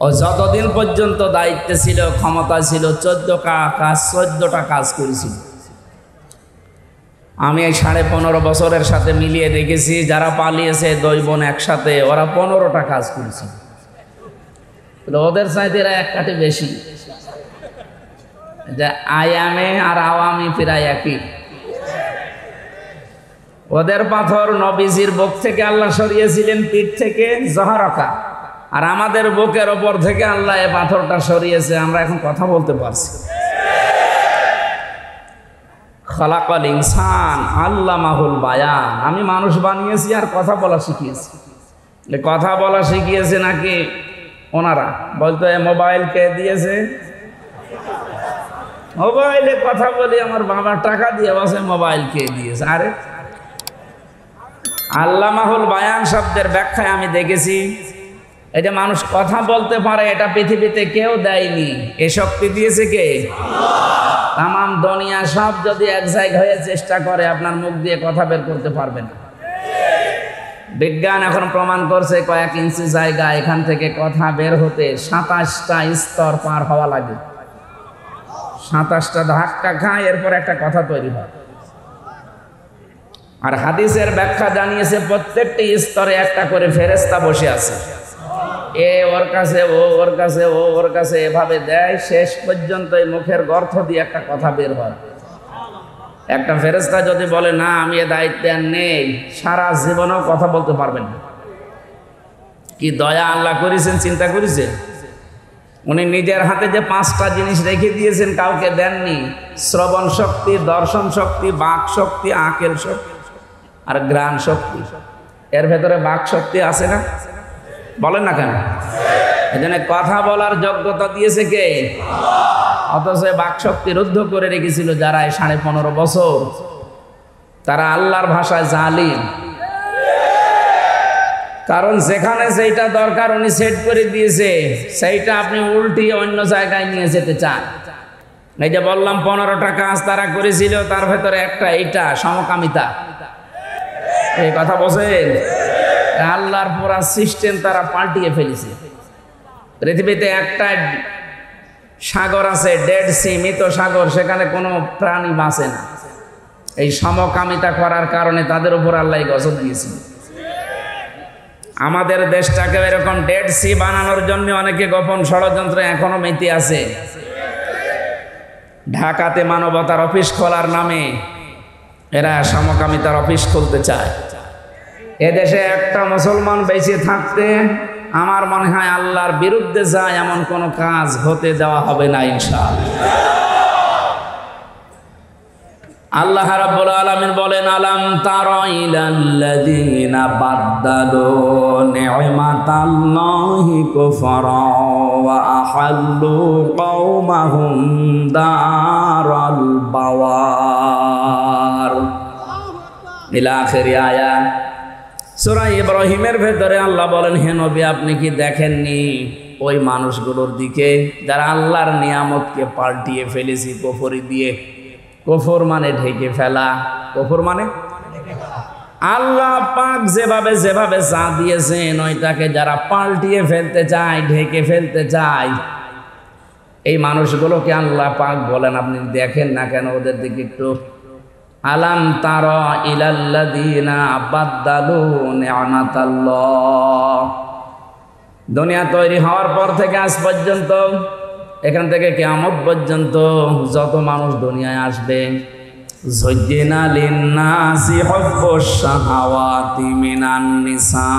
ও যতদিন পর্যন্ত দায়িত্বে ছিল, ক্ষমতা ছিল, 14টা কাজ করেছিল। আমি এই 15.5 বছরের সাথে মিলিয়ে দেখেছি, যারা পালিয়েছে 2 বোন একসাথে, ওরা 15টা কাজ করেছিল। ওদের চাইতে এরা এক কাটে বেশি। যে আয়ামে আর আওয়ামী প্রায় একই। ওদের পাথর নবীজির বুক থেকে আল্লাহ সরিয়েছিলেন, পিঠ থেকে জহরকা, আর আমাদের বুকের ওপর থেকে আল্লাহ এই পাথরটা সরিয়েছে। আমরা এখন কথা বলতে পারছি। খালাকাল ইনসান আল্লামাহুল বায়ান। আমি মানুষ বানিয়েছি আর কথা বলা শিখিয়েছি। কথা বলা শিখিয়েছে নাকি ওনারা? বলতো এ মোবাইল কে দিয়েছে? মোবাইলে কথা বলি, আমার বাবা টাকা দিয়ে বসে মোবাইল কে দিয়েছে। আরে আল্লামাহুল বায়ান শব্দের ব্যাখ্যায় আমি দেখেছি, এই যে মানুষ কথা বলতে পারে, এটা পৃথিবীতে কেউ দেয়নি। এ শক্তি দিয়েছে কে? তামাম দুনিয়া সব যদি এক জায়গা হয়ে চেষ্টা করে, আপনার মুখ দিয়ে কথা বের করতে পারবে না। বিজ্ঞান এখন প্রমাণ করছে, কয়েক ইঞ্চি জায়গা এখান থেকে কথা বের হতে 27টা স্তর পার হওয়া লাগে। 27টা ধাক্কা খায়, এরপর একটা কথা তৈরি হয়। আর হাদিসের ব্যাখ্যা জানিয়েছে, প্রত্যেকটি স্তরে একটা করে ফেরেশতা বসে আছে। এ ওর কাছে, ও ওর কাছে, ও ওর কাছে, এভাবে দেয়। শেষ পর্যন্ত এই মুখের গর্ত দিয়ে একটা কথা বের হয়। একটা ফেরেশতা যদি বলে না আমি এ দায়িত্বে আর নেই, সারা জীবনেও কথা বলতে পারবেন না। কি দয়া আল্লাহ করেছেন, চিন্তা করেছেন? উনি নিজের হাতে যে 5টা জিনিস রেখে দিয়েছেন, কাউকে দেননি। শ্রবণ শক্তি, দর্শন শক্তি, বাক শক্তি, আকেল শক্তি আর ঘ্রাণ শক্তি। এর ভেতরে বাক শক্তি আছে না? বলেন না কেন? এজন্য কথা বলার যোগ্যতা দিয়েছে কে? অথচ বাক শক্তি রুদ্ধ করে রেখেছিল যারা 15.5 বছর, তারা আল্লাহর ভাষায় জালিম। কারণ যেখানে যেটা দরকার উনি সেট করে দিয়েছে, সেইটা আপনি উল্টিয়ে অন্য জায়গায় নিয়ে যেতে চান। এই যে বললাম 15টা কাজ তারা করেছিল, তার ভেতরে একটা এইটা সমকামিতা। এই কথা বলেন, আল্লাহর পুরা সিস্টেম তারা পাল্টিয়ে ফেলেছে। পৃথিবীতে একটা সাগর আছে, ডেড সি, মৃত সাগর, সেখানে কোনো প্রাণী বাঁচে না। এই সমকামিতা করার কারণে তাদের উপর আল্লাহ গজব দিয়েছিল। আমাদের দেশটাকে এরকম ডেড সি বানানোর জন্য অনেকে গোপন ষড়যন্ত্র এখনো মেতে আছে। ঢাকাতে মানবতার অফিস খোলার নামে এরা সমকামিতার অফিস খুলতে চায়। এদেশে একটা মুসলমান বেঁচে থাকতে আমার মনে হয় আল্লাহর বিরুদ্ধে যায় এমন কোন কাজ হতে দেওয়া হবে না ইনশাআল্লাহ। আল্লাহ রাব্বুল আলামিন বলেন, আলাম তারা ইলাল্লাযীনা বাদদালু নি'মাতাল্লাহি কুফরা ওয়া আহাল্লু কওমাহুম দারাল বাওয়ার ইলা আখির আয়াত। সূরা ইব্রাহিমের ভেতরে আল্লাহ বলেন, হে নবী আপনি কি দেখেননি ওই মানুষগুলোর দিকে যারা আল্লাহর নিয়ামতকে পাল্টিয়ে ফেলেছি কুফরি দিয়ে। কুফর মানে ঢেকে ফেলা, কুফর মানে আল্লাহ পাক যেভাবে যেভাবে চা দিয়েছেন ওইটাকে যারা পাল্টিয়ে ফেলতে চায়, ঢেকে ফেলতে চায়, এই মানুষগুলোকে আল্লাহ পাক বলেন আপনি দেখেন না কেন ওদের দিকে একটু। আলাম তারা ইলাল্লাযীনা বাদদালু নি'মাতাল্লাহ। দুনিয়া তৈরি হওয়ার পর থেকে আজ পর্যন্ত, এখান থেকে কিয়ামত পর্যন্ত যত মানুষ দুনিয়ায় আসবে, যুজ্জিনা লিন্নাসি হুব্বুশ শাহাওয়াতি মিনান নিসা,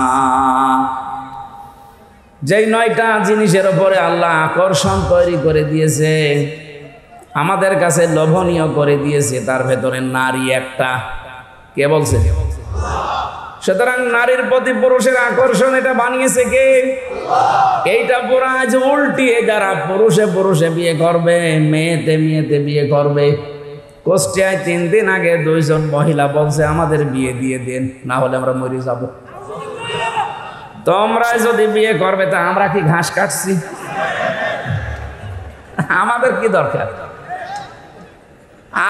যেই 9টা জিনিসের উপরে আল্লাহ আকর্ষণ তৈরি করে দিয়েছে, আমাদের কাছে লোভনীয় করে দিয়েছে, তার ভেতরে নারী একটা। কে বলছে? সুতরাং নারীর প্রতি পুরুষের আকর্ষণ এটা বানিয়েছে কে? এইটা পুরা আজ উল্টিয়ে যারা পুরুষে পুরুষে বিয়ে করবে, মেয়েতে মেয়েতে বিয়ে করবে। কুষ্টিয়ায় 3 দিন আগে 2 জন মহিলা বলছে আমাদের বিয়ে দিয়ে দেন, না হলে আমরা মরে যাব। তোমরা যদি বিয়ে করবে তা আমরা কি ঘাস কাটছি? আমাদের কি দরকার?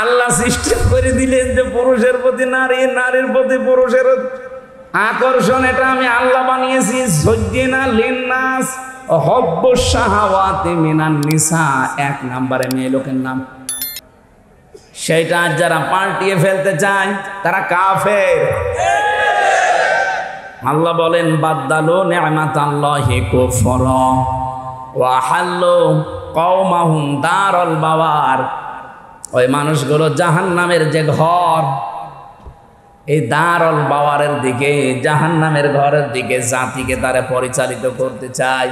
আল্লাহ সিস্টেম করে দিলেন যে পুরুষের প্রতি নারী, নারীর প্রতি পুরুষের আকর্ষণ, এটা আমি আল্লাহ বানিয়েছি। যুজ্জিনা লিন্নাস হব্বুস শাহাওয়াতি মিনান নিসা, 1 নম্বরে মেয়ে লোকের নাম। সেটা যারা পাল্টিয়ে ফেলতে চায় তারা কাফের। আল্লাহ বলেন বাদদালু নি'মাতাল্লাহি কুফরা ওয়া হাল্লু কওমাহুম দারাল বাওয়ার। ওই মানুষগুলো জাহান্নামের যে ঘর, এই দারুল বাওয়ারের দিকে, জাহান্নামের ঘরের দিকে জাতিকে তারা পরিচালিত করতে চায়।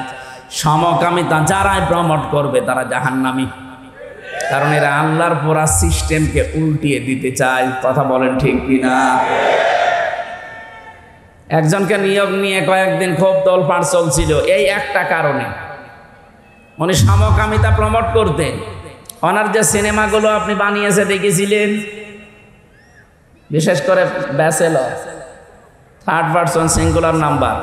সমকামিতা যারাই প্রমোট করবে তারা জাহান্নামী, কারণ এরা আল্লাহর পুরা সিস্টেমকে উল্টিয়ে দিতে চায়। কথা বলেন ঠিক কিনা? একজনকে নিয়োগ নিয়ে কয়েকদিন খুব তোলপাড় চলছিল এই একটা কারণে, উনি সমকামিতা প্রমোট করতেন। ওনার যে সিনেমাগুলো আপনি বানিয়েছে দেখেছিলেন, বিশেষ করে bachelor, 3rd person singular number,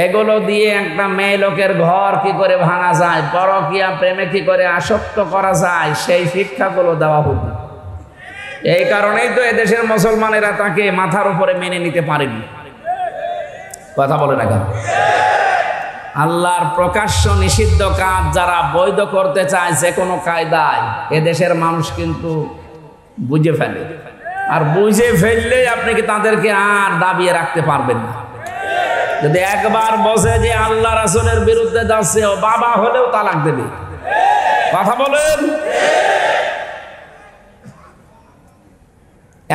এগুলো দিয়ে একটা মেয়ে লোকের ঘর কি করে ভাঙা যায়, পরকীয়া প্রেমে কি করে আসক্ত করা যায়, সেই শিক্ষাগুলো দেওয়া হতো। এই কারণেই তো এদেশের মুসলমানেরা তাকে মাথার উপরে মেনে নিতে পারেনি। কথা বলে না কেন? আল্লাহর প্রকাশ্য নিষিদ্ধ কাজ যারা বৈধ করতে চায় যে কোনো কায়দায়, এদেশের মানুষ কিন্তু বুঝে ফেলে। আর বুঝে ফেললে আপনি কি তাদেরকে আর দাবিয়ে রাখতে পারবেন না। যদি একবার বসে যে আল্লাহ রাসূলের বিরুদ্ধে যাচ্ছে, ও বাবা হলেও তালাক দেবে। কথা বলেন।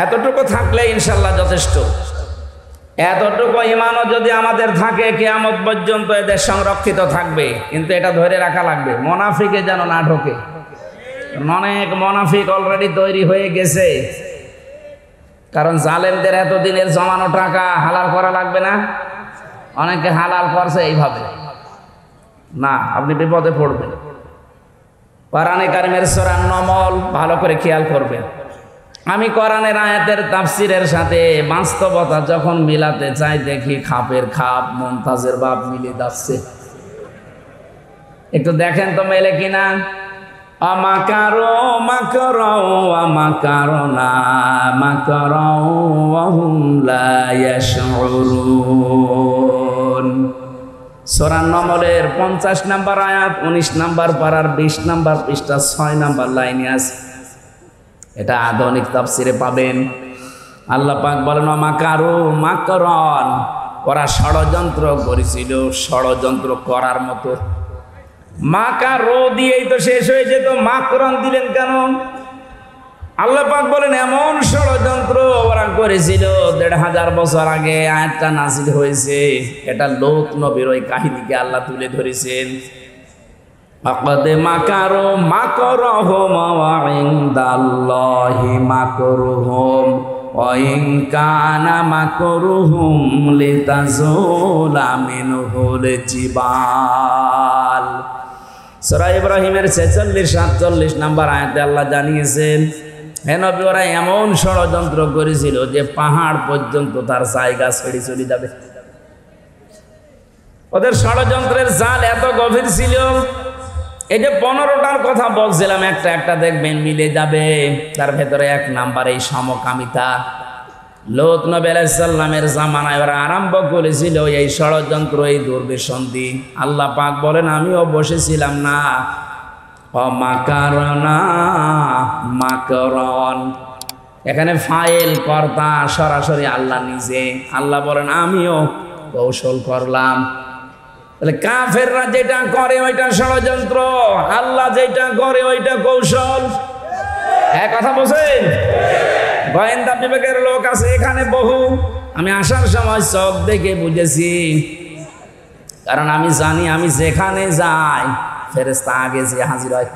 এতটুকু থাকলে ইনশাল্লাহ যথেষ্ট। এতটুকু ঈমানও যদি আমাদের থাকে, কিয়ামত পর্যন্ত এদের সংরক্ষিত থাকবে। কিন্তু এটা ধরে রাখা লাগবে, মুনাফিকে যেন না ঢোকে। অনেক মুনাফিক অলরেডি তৈরি হয়ে গেছে, কারণ জালেমদের এতদিনের জমানো টাকা হালাল করা লাগবে না। অনেকে হালাল করছে এইভাবে, না আপনি বিপদে পড়বেন। কোরআনে কারিমের সূরা নমল ভালো করে খেয়াল করবেন। আমি কোরআনের আয়াতের তাফসিরের সাথে বাস্তবতা যখন মিলাতে চাই, দেখি খাপের খাপ মুমতাজের বাপ মিলে যাচ্ছে। একটু দেখেন তো মেলে কিনা। আমাকারো মাকরাও আমাকারনা মাকরাও ওয়া হুম লা ইয়াশউরুন। সূরা নমলের 50 নম্বর আয়াত, 19 নম্বর পারার 20 নম্বর পৃষ্ঠা 6 নম্বর লাইনে আছে। এটা আধুনিক তাফসিরে পাবেন। আল্লাহ পাক বলেন মাকারু মাকরান, ওরা ষড়যন্ত্র করেছিল ষড়যন্ত্র করার মতো। মাকারো দিয়েই তো শেষ হয়ে যেত, মাকরান দিলেন কেন? আল্লাহ পাক বলেন এমন ষড়যন্ত্র ওরা করেছিল 1500 বছর আগে আয়াতটা নাযিল হয়েছে। এটা লোক নবীর ওই কাহিনীকে আল্লাহ তুলে ধরেছেন। আকাদ মাকারু মাকরহুম ওয়া ইনদাল্লাহি মাকরুহুম ওয়া ইন কানা মাকরুহুম লিতাজুলা মিনহুল জিবাল। সূরা ইব্রাহিমের 46-47 নম্বর আয়াতে আল্লাহ জানিয়েছেন, হে নবী ওরা এমন ষড়যন্ত্র করেছিল যে পাহাড় পর্যন্ত তার জায়গা ছেড়ে চলে যাবে। ওদের ষড়যন্ত্রের জাল এত গভীর ছিল। এই যে 15টার কথা বলছিলাম, একটা একটা দেখবেন মিলে যাবে। তার ভেতরে 1 নাম্বার এই সমকামিতা। লূত নবী আলাইহিস সালামের জামানায় ওরা আরম্ভ করেছিল এই ষড়যন্ত্র, এই দুর্বিসন্ধি। আল্লাহ পাক বলেন আমিও বসেছিলাম না। মাকারনা মাকরন, এখানে ফাইল কর্তা সরাসরি আল্লাহ নিজে। আল্লাহ বলেন আমিও কৌশল করলাম। তাহলে কাফেররা যেটা করে ওইটা ষড়যন্ত্র, আল্লাহ যেটা করে ওইটা কৌশল। এক কথা বলছেন। গোয়েন্দা বিভাগের লোক আছে এখানে বহু। আমি আসার সময় চোখ দেখে বুঝেছি, কারণ আমি জানি আমি যেখানে যাই ফেরেশতা আগে যে হাজির হয়।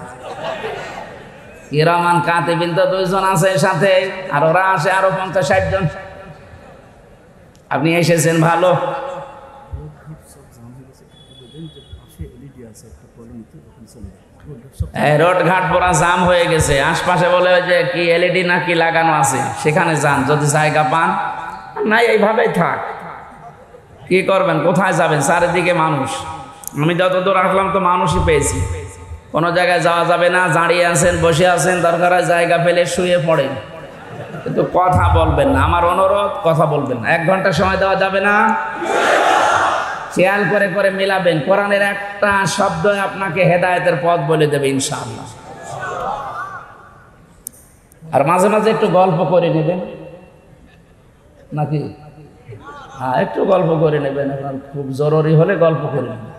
কিরামান কাতিবিন তো 2 জন আছে সাথে, আর ওরা আসে আরো 50-60 জন। আপনি এসেছেন ভালো। রোড ঘাট পুরা জাম হয়ে গেছে, আশপাশে বলে ওই যে কি এলইডি না কি লাগানো আছে, সেখানে যান যদি জায়গা পান। না এইভাবেই থাক, কি করবেন, কোথায় যাবেন, চারিদিকে মানুষ। আমি যত দূর আসলাম তো মানুষই পেয়েছি। কোনো জায়গায় যাওয়া যাবে না, দাঁড়িয়ে আছেন বসে আছেন, দরকার হয় জায়গা পেলে শুয়ে পড়েন, কিন্তু কথা বলবেন না। আমার অনুরোধ, কথা বলবেন না। 1 ঘন্টা সময় দেওয়া যাবে না। খেয়াল করে করে মিলাবেন, কোরআনের একটা শব্দ আপনাকে হেদায়েতের পথ বলে দেবে ইনশাআল্লাহ। আর মাঝে মাঝে একটু গল্প করে নেবেন নাকি? হ্যাঁ, একটু গল্প করে নেবেন, এখন খুব জরুরি হলে গল্প করে নেবেন।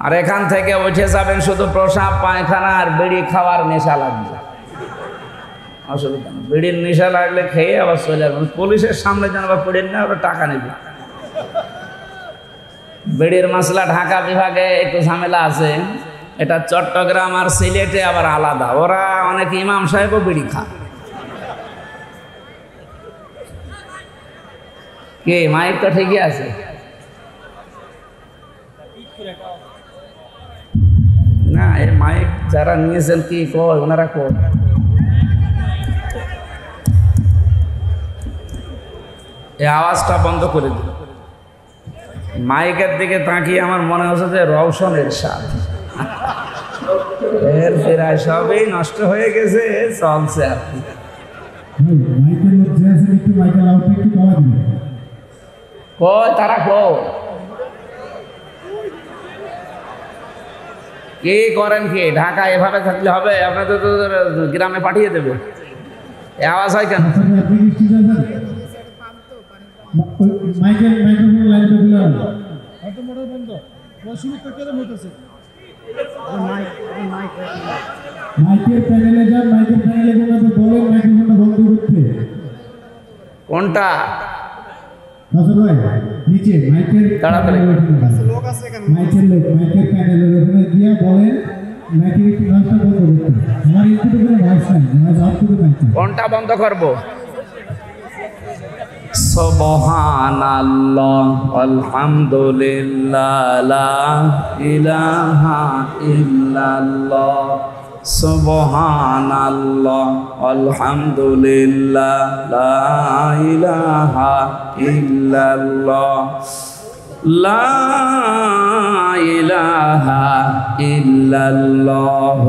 আর এখান থেকে উঠে যাবেন শুধু প্রসাব পায়খানা আর বিড়ি খাওয়ার নেশা লাগবে, অসুবিধা নেই। বিড়ির নেশা লাগলে খেয়ে আবার চলে যাবেন, পুলিশের সামনে যেন আবার পড়েন না, ওরা টাকা নেবে। বিড়ির মশলা ঢাকা বিভাগে একটু ঝামেলা আছে, এটা চট্টগ্রাম আর সিলেটে আবার আলাদা। ওরা অনেক ইমাম সাহেবও বিড়ি খায়। কি মাইক তো ঠিকই আছে, না এই মাইক যারা নিয়েছেন কি কয় ওনারা কয়? এই আওয়াজটা বন্ধ করে দিল। মাইকের দিকে তাকিয়ে আমার মনে হচ্ছে যে রওশনের স্বাদ, এর প্রায় সবই নষ্ট হয়ে গেছে, চলছে আর কি। কয় তারা কয় কি করেন কি? ঢাকা এভাবে থাকলে হবে? আপনাদের তো গ্রামে পাঠিয়ে দেবে। এ আওয়াজ হয় কেন? কোনটা? তাড়াতাড়ি কোনটা বন্ধ করবো? সুবহানাল্লাহ আলহামদুলিল্লাহ লা ইলাহা ইল্লাল্লাহ, সুবহানাল্লাহ আলহামদুলিল্লাহ লা ইলাহা ইল্লাল্লাহ, লা ইলাহা ইল্লাল্লাহ।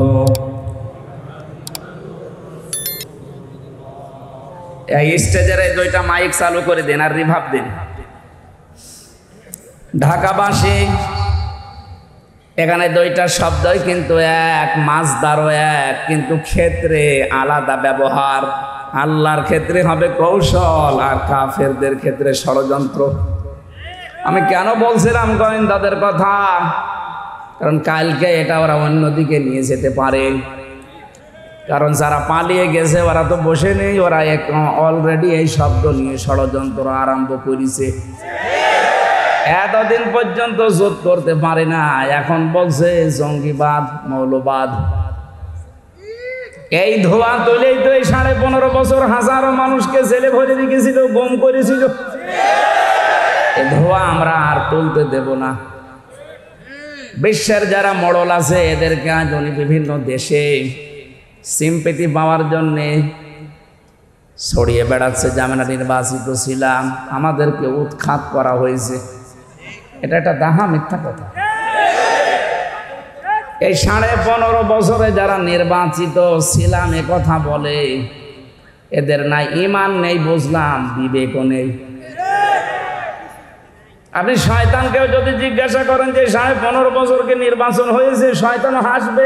এই স্টেজের এই দুইটা মাইক চালু করে দেন আর রিভাব দিন। ঢাকাবাসী, এখানে দুইটা শব্দই কিন্তু এক, মাসদারও এক, কিন্তু ক্ষেত্রে আলাদা ব্যবহার। আল্লাহর ক্ষেত্রে হবে কৌশল আর কাফেরদের ক্ষেত্রে ষড়যন্ত্র। আমি কেন বলছিলাম গোয়েন্দাদের কথা? কারণ কালকে এটা ওরা অন্যদিকে নিয়ে যেতে পারে। কারণ যারা পালিয়ে গেছে ওরা তো বসে নেই, ওরা অলরেডি এই শব্দ নিয়ে ষড়যন্ত্র আরম্ভ করেছে। এতদিন পর্যন্ত জোট করতে পারে না, এখন বলছে জঙ্গিবাদ, মৌলবাদ। এই ধোয়া তুলেই তো এই 15.5 বছর হাজারো মানুষকে জেলে ভরে রেখেছিল, গুম করেছিল। এই ধোয়া আমরা আর তুলতে দেব না। বিশ্বের যারা মডেল আছে এদেরকে আজ উনি বিভিন্ন দেশে সিম্পেথি পাওয়ার জন্যে ছড়িয়ে বেড়াচ্ছে যে আমরা নির্বাচিত ছিলাম, আমাদেরকে উৎখাত করা হয়েছে। এটা একটা দাহা মিথ্যা কথা। এই 15.5 বছরে যারা নির্বাচিত ছিলাম এ কথা বলে, এদের নাই ঈমান নেই বুঝলাম, বিবেকও নেই। আপনি শয়তানকেও যদি জিজ্ঞাসা করেন যে 15.5 বছরকে নির্বাচন হয়েছে, শয়তানও হাসবে।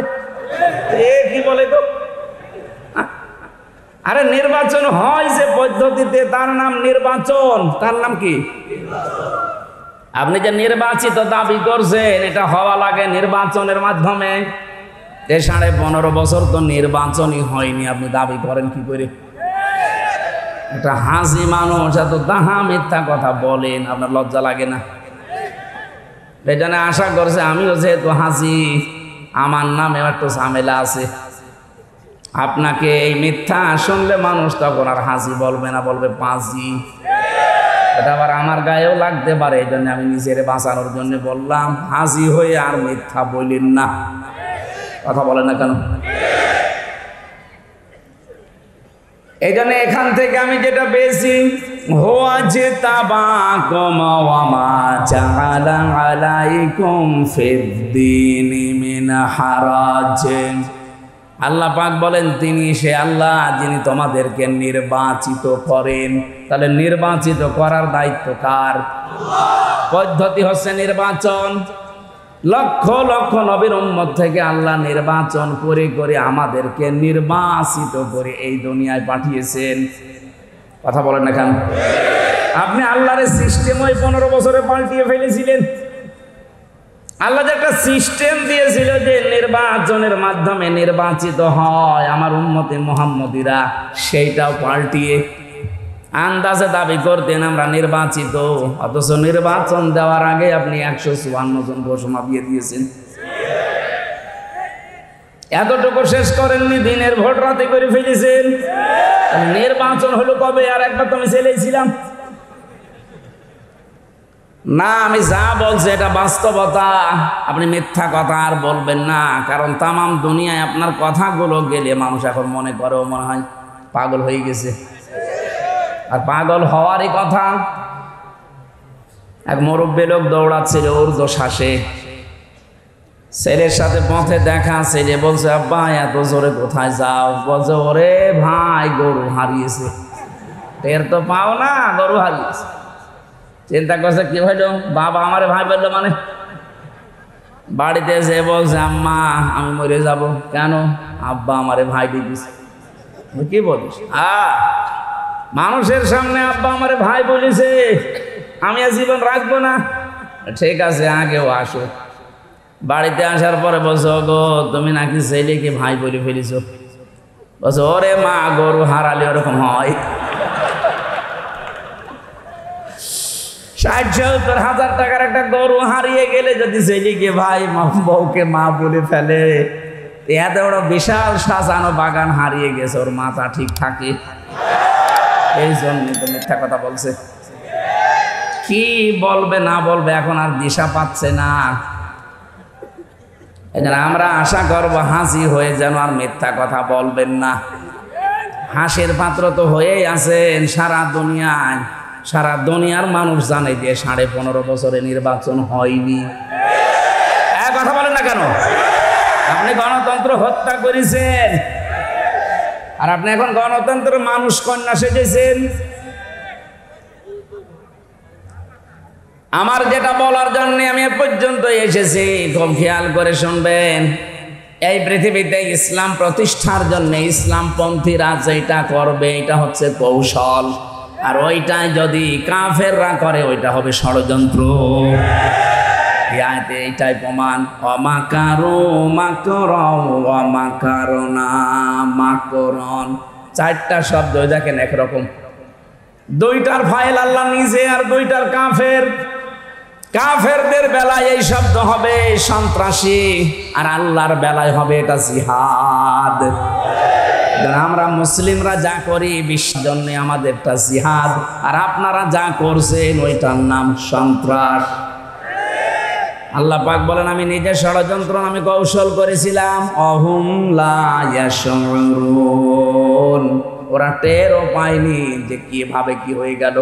এ কি বলে তো? আরে নির্বাচন হয় যে পদ্ধতিতে, তার নাম নির্বাচন। তার নাম কি? আপনি যে নির্বাচিত দাবি করছেন, এটা হওয়া লাগে নির্বাচনের মাধ্যমে। 15.5 বছর তো নির্বাচনই হয়নি, আপনি দাবি করেন কি করে? এটা হাসি মানুষ, এত দাহা মিথ্যা কথা বলেন, আপনার লজ্জা লাগে না? এই জন্য আশা করছে আমিও যেহেতু হাসি, আমার নামে একটু ঝামেলা আছে। আপনাকে এই মিথ্যা শুনলে মানুষ তখন আর হাসি বলবে না, বলবে পাঁচি। এটা আবার আমার গায়েও লাগতে পারে, এই জন্য আমি নিজের বাঁচানোর জন্য বললাম হাসি হয়ে আর মিথ্যা বলেন না। কথা বলে না কেন? এই জন্য এখান থেকে আমি যেটা পেয়েছি, হুয়া জিতাবাকুম ওয়া মা জাআলা আলাইকুম ফিদ দীনি মিন হারাজ। আল্লাহ পাক বলেন তিনি সে আল্লাহ যিনি তোমাদেরকে নির্বাচিত করেন। তাহলে নির্বাচিত করার দায়িত্ব কার? পদ্ধতি হচ্ছে নির্বাচন। লক্ষ লক্ষ নবীর উম্মত থেকে আল্লাহ নির্বাচন করে করে আমাদেরকে নির্বাচিত করে এই দুনিয়ায় পাঠিয়েছেন। কথা বলেন না কেন? আপনি আল্লাহর সিস্টেম ওই 15 বছরে পাল্টিয়ে ফেলেছিলেন। আল্লাহ যে একটা সিস্টেম দিয়েছিল যে নির্বাচনের মাধ্যমে নির্বাচিত হয় আমার উম্মতে মুহাম্মদীরা, সেইটাও পাল্টিয়ে আন্দাজে দাবি করতেন আমরা নির্বাচিত, অথচ নির্বাচন দেওয়ার আগে আপনি 154 জন ঘোষণা দিয়ে দিয়েছেন। এতটুকু শেষ করেননি, দিনের ভোট রাতে করে ফেলেছেন। নির্বাচন হলো কবে? আর একবার তো আমি ছেলেছিলাম না। আমি যা বলছি এটা বাস্তবতা, আপনি মিথ্যা কথা আর বলবেন না। কারণ তামাম দুনিয়ায় আপনার কথাগুলো গেলে মানুষ এখন মনে করে ও মনে হয় পাগল হয়ে গেছে। আর পাগল হওয়ারই কথা। এক মুরব্বী লোক দৌড়াচ্ছিল উর্দু শ্বাসে, ছেলের সাথে পথে দেখা, ছেলে বলছে আব্বা এত জোরে কোথায় যাও? বলছে ওরে ভাই গরু হারিয়েছে। টের তো পাও না, গরু হারিয়েছে। চিন্তা করছে কি হইল, বাবা আমারে ভাই বললো মানে? বাড়িতে এসে বলছে আম্মা আমি মরে যাব। কেন? আব্বা আমারে ভাই দিয়েছে। কি বলিস? মানুষের সামনে আব্বা আমারে ভাই বলেছে, আমি আর জীবন রাখবো না। ঠিক আছে আগেও আসো। বাড়িতে আসার পরে বলছো গো তুমি নাকি ছেলেকে ভাই বলে ফেলিস। বলছো ওরে মা গরু হারালে ওরকম হয়। 60-70 টাকার একটা গরু হারিয়ে গেলে যদি ছেলেকে ভাই বউকে মা বলে ফেলে, এত বড় বিশাল সাজানো বাগান হারিয়ে গেছে, ওর মাথা ঠিক থাকে? এই জন্য তো মিথ্যা কথা বলছে। কি বলবে না বলবে এখন আর দিশা পাচ্ছে না। আমরা আশা করবো হাসি হয়ে যেন আর মিথ্যা কথা বলবেন না। হাসির পাত্র তো হয়েই আছেন সারা দুনিয়ায়। সারা দুনিয়ার মানুষ জানে যে 15.5 বছরে নির্বাচন হয়নি। কথা বলেন না কেন? আপনি গণতন্ত্র হত্যা করেছেন, আর আপনি এখন গণতন্ত্র মানুষ কন্যা সেজেছেন। আমার যেটা বলার জন্য আমি এ পর্যন্ত এসেছি, খুব খেয়াল করে শুনবেন। এই পৃথিবীতে ইসলাম প্রতিষ্ঠার জন্য ইসলামপন্থীরা যেটা করবে এটা হচ্ছে কৌশল, আর ওইটাই যদি কাফেররা করে ওইটা হবে ষড়যন্ত্র। এইটাই প্রমাণ। অমাকারো মাকরন অমাকারনা মাকরন, 4টা শব্দ দেখেন একরকম। 2টার ফাইল আল্লাহ নিজে আর 2টার কাফের। কাফেরদের বেলায় এই শব্দ হবে সন্ত্রাসী, আর আল্লাহর বেলায় হবে এটা জিহাদ। আমরা মুসলিমরা যা করি বিশ্বের জন্য আমাদেরটা জিহাদ, আর আপনারা যা করছেন ওইটার নাম সন্ত্রাস। আল্লাহ পাক বলেন আমি নিজে ষড়যন্ত্র আমি কৌশল করেছিলাম। অহুম লা ইয়াশউরুন, ওরা টেরও পায়নি যে কিভাবে কি হয়ে গেল।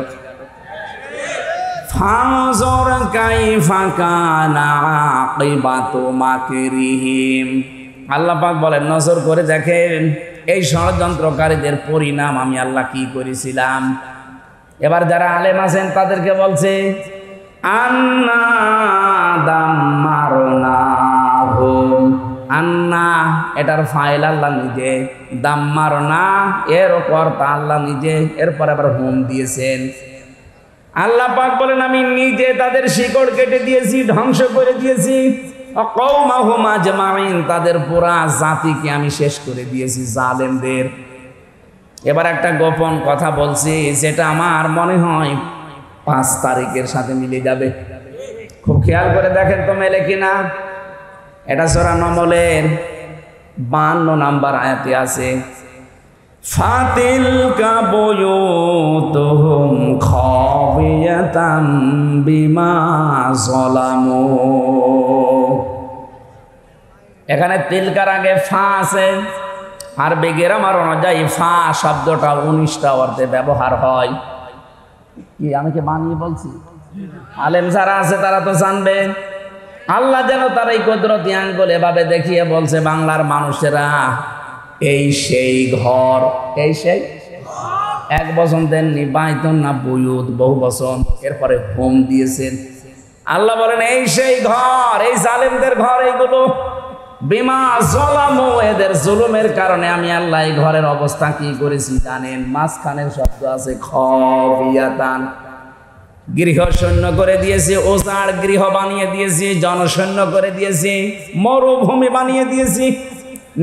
ফানজুর কাইফা কানা আকিবাতু মাকরিহিম, আল্লাহ পাক বলেন নজর করে দেখেন এই ষড়যন্ত্রকারীদের পরিণাম আমি আল্লাহ কি করেছিলাম। এবার যারা আলেম আছেন তাদেরকে বলছে আন্না দাম্মারনাহুম। আন্না এটার ফাইল আল্লাহ নিজে, দাম্মারনা এর কর্তা আল্লাহ নিজে, এরপর আবার হুম দিয়েছেন। আল্লাহ পাক বলেন আমি নিজে তাদের শিকড় কেটে দিয়েছি, ধ্বংস করে দিয়েছি। কওমাহুম আজমাইন, তাদের পুরা জাতিকে আমি শেষ করে দিয়েছি জালেমদের। এবার একটা গোপন কথা বলছি যেটা আমার মনে হয় 5 তারিখের সাথে মিলে যাবে। খুব খেয়াল করে দেখেন তো মেলে কিনা। এটা সূরা নমলের 52 নম্বর আয়াতে আছে ফাতিলকা বুয়ুতুহুম খাবিয়াতাম বিমা যালামু। এখানে তিলকার আগে ফা আছে, আর গ্রামার অনুযায়ী ফা শব্দটা 19টা অর্থে ব্যবহার হয়। কি আমি কি বানিয়ে বলছি? আলেম যারা আছে তারা তো জানবে। আল্লাহ যেন তার এই কুদরতি আঙ্গুল এভাবে দেখিয়ে বলছে বাংলার মানুষেরা এই সেই ঘর, এই সেই এক বচন দেননি, বাইতুন না বুয়ুত, বহু বচন। এরপরে হোম দিয়েছেন। আল্লাহ বলেন এই সেই ঘর, এই জালেমদের ঘর এইগুলো। বিমা জলামু, এদের জুলুমের কারণে আমি আল্লাহ এই ঘরের অবস্থা কি করেছি জানেন? মাঝখানের শব্দ আছে খাবিয়াতান, গৃহ শূন্য করে দিয়েছি, ওজাড় গৃহ বানিয়ে দিয়েছি, জনশূন্য করে দিয়েছি, মরুভূমি বানিয়ে দিয়েছি,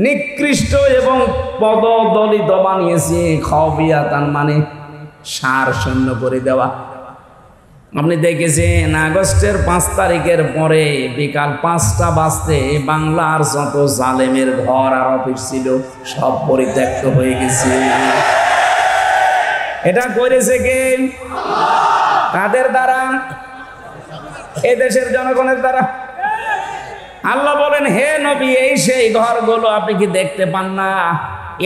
নিকৃষ্ট এবং পদদলিত বানিয়েছি। খাবিয়াতান মানে সার শূন্য করে দেওয়া। আপনি দেখেছেন আগস্টের 5 তারিখের পরে বিকাল 5টা বাজতে বাংলার যত জালেমের ঘর আর অফিস ছিল সব পরিত্যক্ত হয়ে গেছে। এটা করেছে কে? কাদের দ্বারা? এই দেশের জনগণের দ্বারা। আল্লাহ বলেন হে নবী, এই সেই ঘরগুলো আপনি কি দেখতে পান না?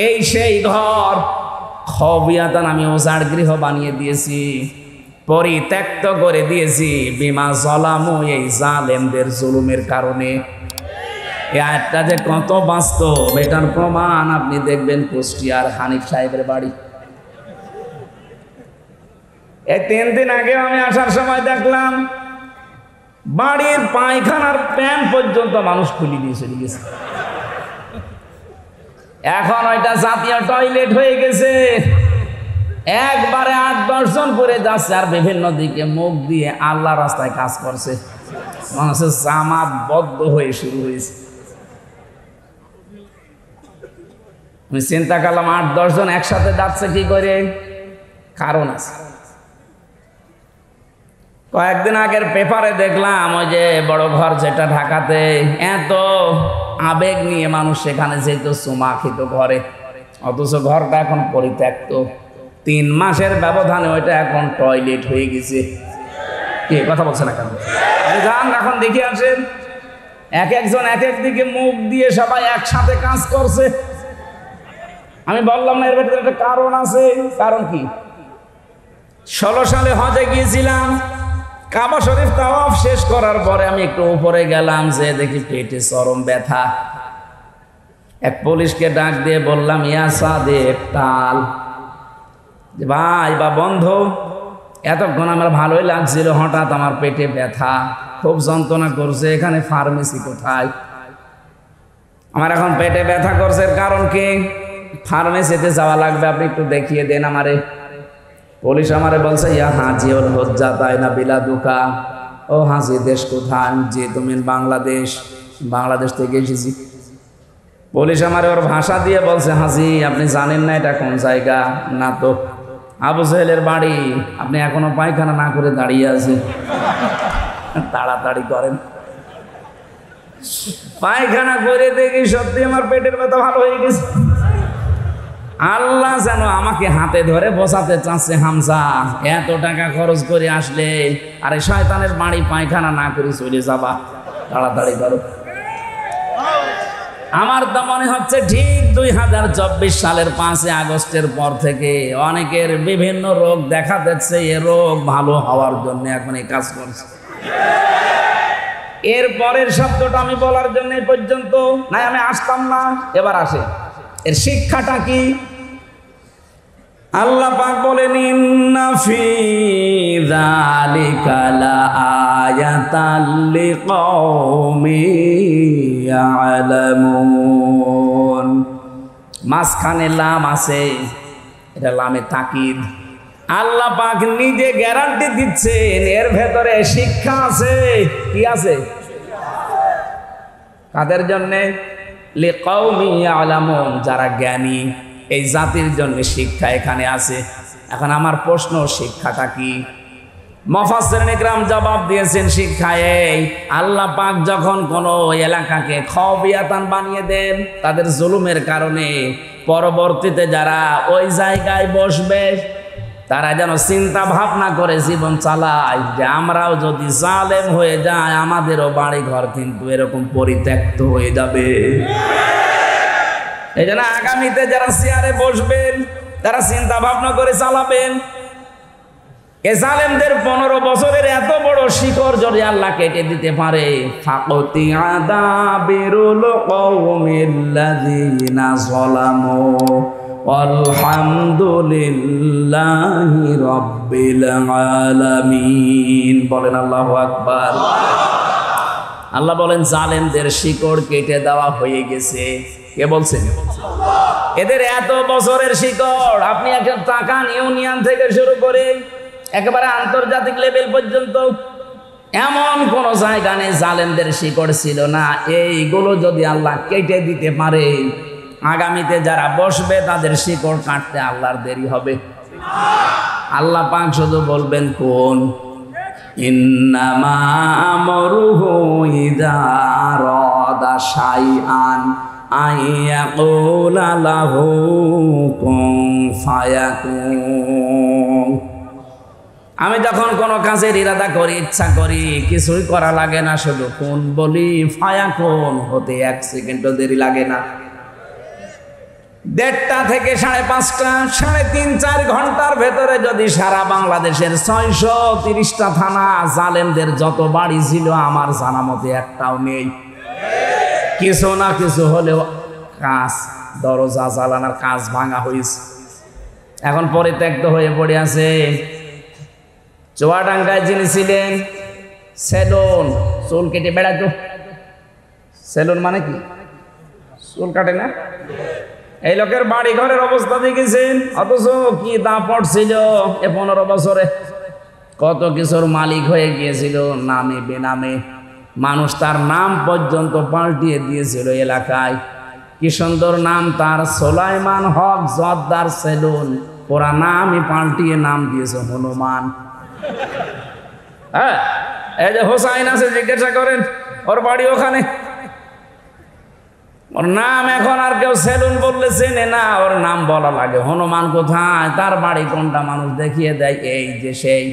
এই সেই ঘর খাবিয়াতান, আমি ওজাড় গৃহ বানিয়ে দিয়েছি, পরিত্যক্ত করে দিয়েছি। বিমা জলামু, এই জালেমদের জুলুমের কারণে। এই আয়াতটা যে কত বাস্তব এটার প্রমাণ আপনি দেখবেন কুষ্টিয়ার হানিফ সাহেবের বাড়ি। এই 3 দিন আগে আমি আসার সময় দেখলাম বাড়ির পায়খানার প্যান পর্যন্ত মানুষ খুলে দিয়ে চলে গেছে। এখন ওইটা জাতীয় টয়লেট হয়ে গেছে। একবারে 8-10 জন করে যাচ্ছে আর বিভিন্ন দিকে মুখ দিয়ে আল্লাহ রাস্তায় কাজ করছে। মানুষের জামাত বদ্ধ হয়ে শুরু হয়েছে। আমি চিন্তা করলাম 8-10 জন একসাথে যাচ্ছে কি করে? কারণ আছে। কয়েকদিন আগের পেপারে দেখলাম ওই যে বড় ঘর যেটা ঢাকাতে, এত আবেগ নিয়ে মানুষ সেখানে যেত চুমা খেত ঘরে, অথচ ঘরটা এখন পরিত্যক্ত। 3 মাসের ব্যবধানে ওইটা এখন টয়লেট হয়ে গেছে। কি কথা বলছে না কেন? যান এখন দেখে আসেন, এক একজন এক এক দিকে মুখ দিয়ে সবাই একসাথে কাজ করছে। আমি বললাম না এর ভেতরে একটা কারণ আছে। কারণ কি? 16 সালে হজে গিয়েছিলাম, কাবা শরীফ তাওয়াফ শেষ করার পরে আমি একটু উপরে গেলাম, যে দেখি পেটে চরম ব্যথা। এক পুলিশকে ডাক দিয়ে বললাম, ইয়া সাদেক টাল, ভাই বা বন্ধু, এতক্ষণ আমার ভালোই লাগছিল, হঠাৎ আমার পেটে ব্যথা, খুব যন্ত্রণা করছে, এখানে ফার্মেসি কোথায়? আমার এখন পেটে ব্যথা করছে, কারণ কি? ফার্মেসিতে যাওয়া লাগবে, আপনি একটু দেখিয়ে দেন আমারে। পুলিশ আমারে বলছে, ইয়া হাজি ওর হজ্জা তাই না বিলা দুকা। ও হাজি, দেশ কোথায়? যে তুমি বাংলাদেশ। বাংলাদেশ থেকে এসেছি। পুলিশ আমারে ওর ভাষা দিয়ে বলছে, হাজি আপনি জানেন না এটা কোন জায়গা? না তো। আবু জাহেলের বাড়ি। আপনি এখনো পায়খানা না করে দাঁড়িয়ে আছেন, তাড়াতাড়ি করেন। পায়খানা করে দেখি সত্যি আমার পেটের ব্যথা ভালো হয়ে গেছে। আল্লাহ যেন আমাকে হাতে ধরে বসাতে চাচ্ছে, হামজা এত টাকা খরচ করে আসলে আরে শয়তানের বাড়ি পায়খানা না করে চলে যাবা, তাড়াতাড়ি করো। আমার তো মনে হচ্ছে ঠিক 2024 সালের 5 আগস্টের পর থেকে অনেকের বিভিন্ন রোগ দেখা দিচ্ছে, এ রোগ ভালো হওয়ার জন্য এখন এই কাজ করছে। এর পরের শব্দটা আমি বলার জন্য পর্যন্ত নাই আমি আসতাম না, এবার আসে। এর শিক্ষাটা কি? আল্লাহ পাক বলেন, ইন্না ফি যালিকা লাআয়াতাল লিকাওমিন ইয়ালামুন। মাঝখানে লাম আছে, এটা লামে তাকিদ। আল্লাহ পাক নিজে গ্যারান্টি দিচ্ছেন এর ভেতরে শিক্ষা আছে। কি আছে? কাদের জন্যে? লিকাওমিন ইয়ালামুন, যারা জ্ঞানী, এই জাতির জন্য শিক্ষা এখানে আছে। এখন আমার প্রশ্ন, শিক্ষাটা কি? মুফাসসিরিন ইকরাম জবাব দিয়েছেন, শিক্ষা এই, আল্লাহ পাক যখন কোনো এলাকাকে খাবিয়াতান বানিয়ে দেন তাদের জুলুমের কারণে, পরবর্তীতে যারা ওই জায়গায় বসবে তারা যেন চিন্তা ভাবনা করে জীবন চালায় যে আমরাও যদি জালেম হয়ে যায় আমাদেরও বাড়ি ঘর কিন্তু এরকম পরিত্যক্ত হয়ে যাবে। এই জন্য আগামীতে যারা চেয়ারে বসবেন তারা চিন্তা ভাবনা করে চালাবেন। এ জালেমদের 15 বছরের এত বড় শিকড় যদি আল্লাহ কেটে দিতে পারে, ফাকতি আদাবিরুল কওমিল্লাযিনা যালামু আলহামদুলিল্লাহি রাব্বিল আলামিন। বলেন আল্লাহু আকবার। আল্লাহ বলেন জালেমদের শিকড় কেটে দেওয়া হয়ে গেছে। কে বলছেন? এদের এত বছরের শিকড়। আপনি একটা টাকা ইউনিয়ন থেকে শুরু করে একেবারে আন্তর্জাতিক লেভেল পর্যন্ত এমন কোন জায়গা নেই জালেমদের শিকড় ছিল না। এইগুলো যদি আল্লাহ কেটে দিতে পারে, আগামীতে যারা বসবে তাদের শিকড় কাটতে আল্লাহর দেরি হবে। আল্লাহ পাক শুধু বলবেন কোন, ইন্নামা আমরুহু ইযা আরাদা শাইআন আইয়াকুলা লাহু কুন ফায়াকুন। আমি যখন কোনো কাজের ইরাদা করি, ইচ্ছা করি, কিছুই করা লাগে না, শুধু কোন বলি, ফায়াকুন হতে 1 সেকেন্ডও দেরি লাগে না। 1:30 থেকে 5:30, 3.5-4 ঘন্টার ভেতরে যদি সারা বাংলাদেশের 630টা থানা জালেমদের যত বাড়ি ছিল আমার জানা মতে একটাও নেই। কিছু না কিছু হলেও কাজ, দরজা জ্বালানোর কাজ ভাঙা হয়েছে, এখন পরিত্যক্ত হয়ে পড়ে আছে। চুয়াডাঙ্গায় যিনি ছিলেন, সেলুন, চুল কেটে বেড়াতো। সেলুন মানে কি? চুল কাটে না? এই লোকের বাড়ি ঘরের অবস্থা দেখেছেন? অথচ কি দাপট ছিল এ 15 বছরে। কত কিছুর মালিক হয়ে গিয়েছিল নামে বেনামে। মানুষ তার নাম পর্যন্ত পাল্টিয়ে দিয়েছিল এলাকায়। কি সুন্দর নাম তার, সোলাইমান হক জর্দার সেলুন। পুরা নামই পাল্টিয়ে নাম দিয়েছে হনুমান। হ্যাঁ, এই যে হোসাইন আছে, জিজ্ঞাসা করেন, ওর বাড়ি ওখানে। ওর নাম এখন আর কেউ সেলুন বললে চেনে না, ওর নাম বলা লাগে। হনুমান কোথায়, তার বাড়ি কোনটা মানুষ দেখিয়ে দেয়, এই যে সেই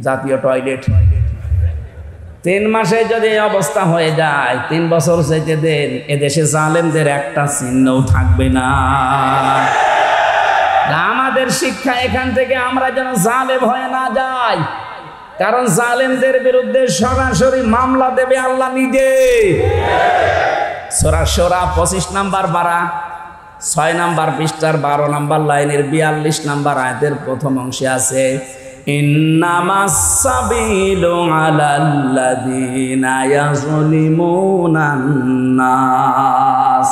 জাতীয় টয়লেট। 3 মাসে যদি এই অবস্থা হয়ে যায়, 3 বছর চাইতে দেন, এদেশে জালেমদের একটা চিহ্নও থাকবে না। আমাদের শিক্ষা এখান থেকে, আমরা যেন জালেম হয়ে না যাই। কারণ জালেমদের বিরুদ্ধে সরাসরি মামলা দেবে আল্লাহ নিজে। সূরা শুরা 25 নম্বর পারা 6 নম্বর পৃষ্ঠার 12 নম্বর লাইনের 42 নম্বর আয়াতের প্রথম অংশে আছে, ইন্নামাস সাবিলু আলাল্লাযিনা ইয়াযলিমুনান নাস।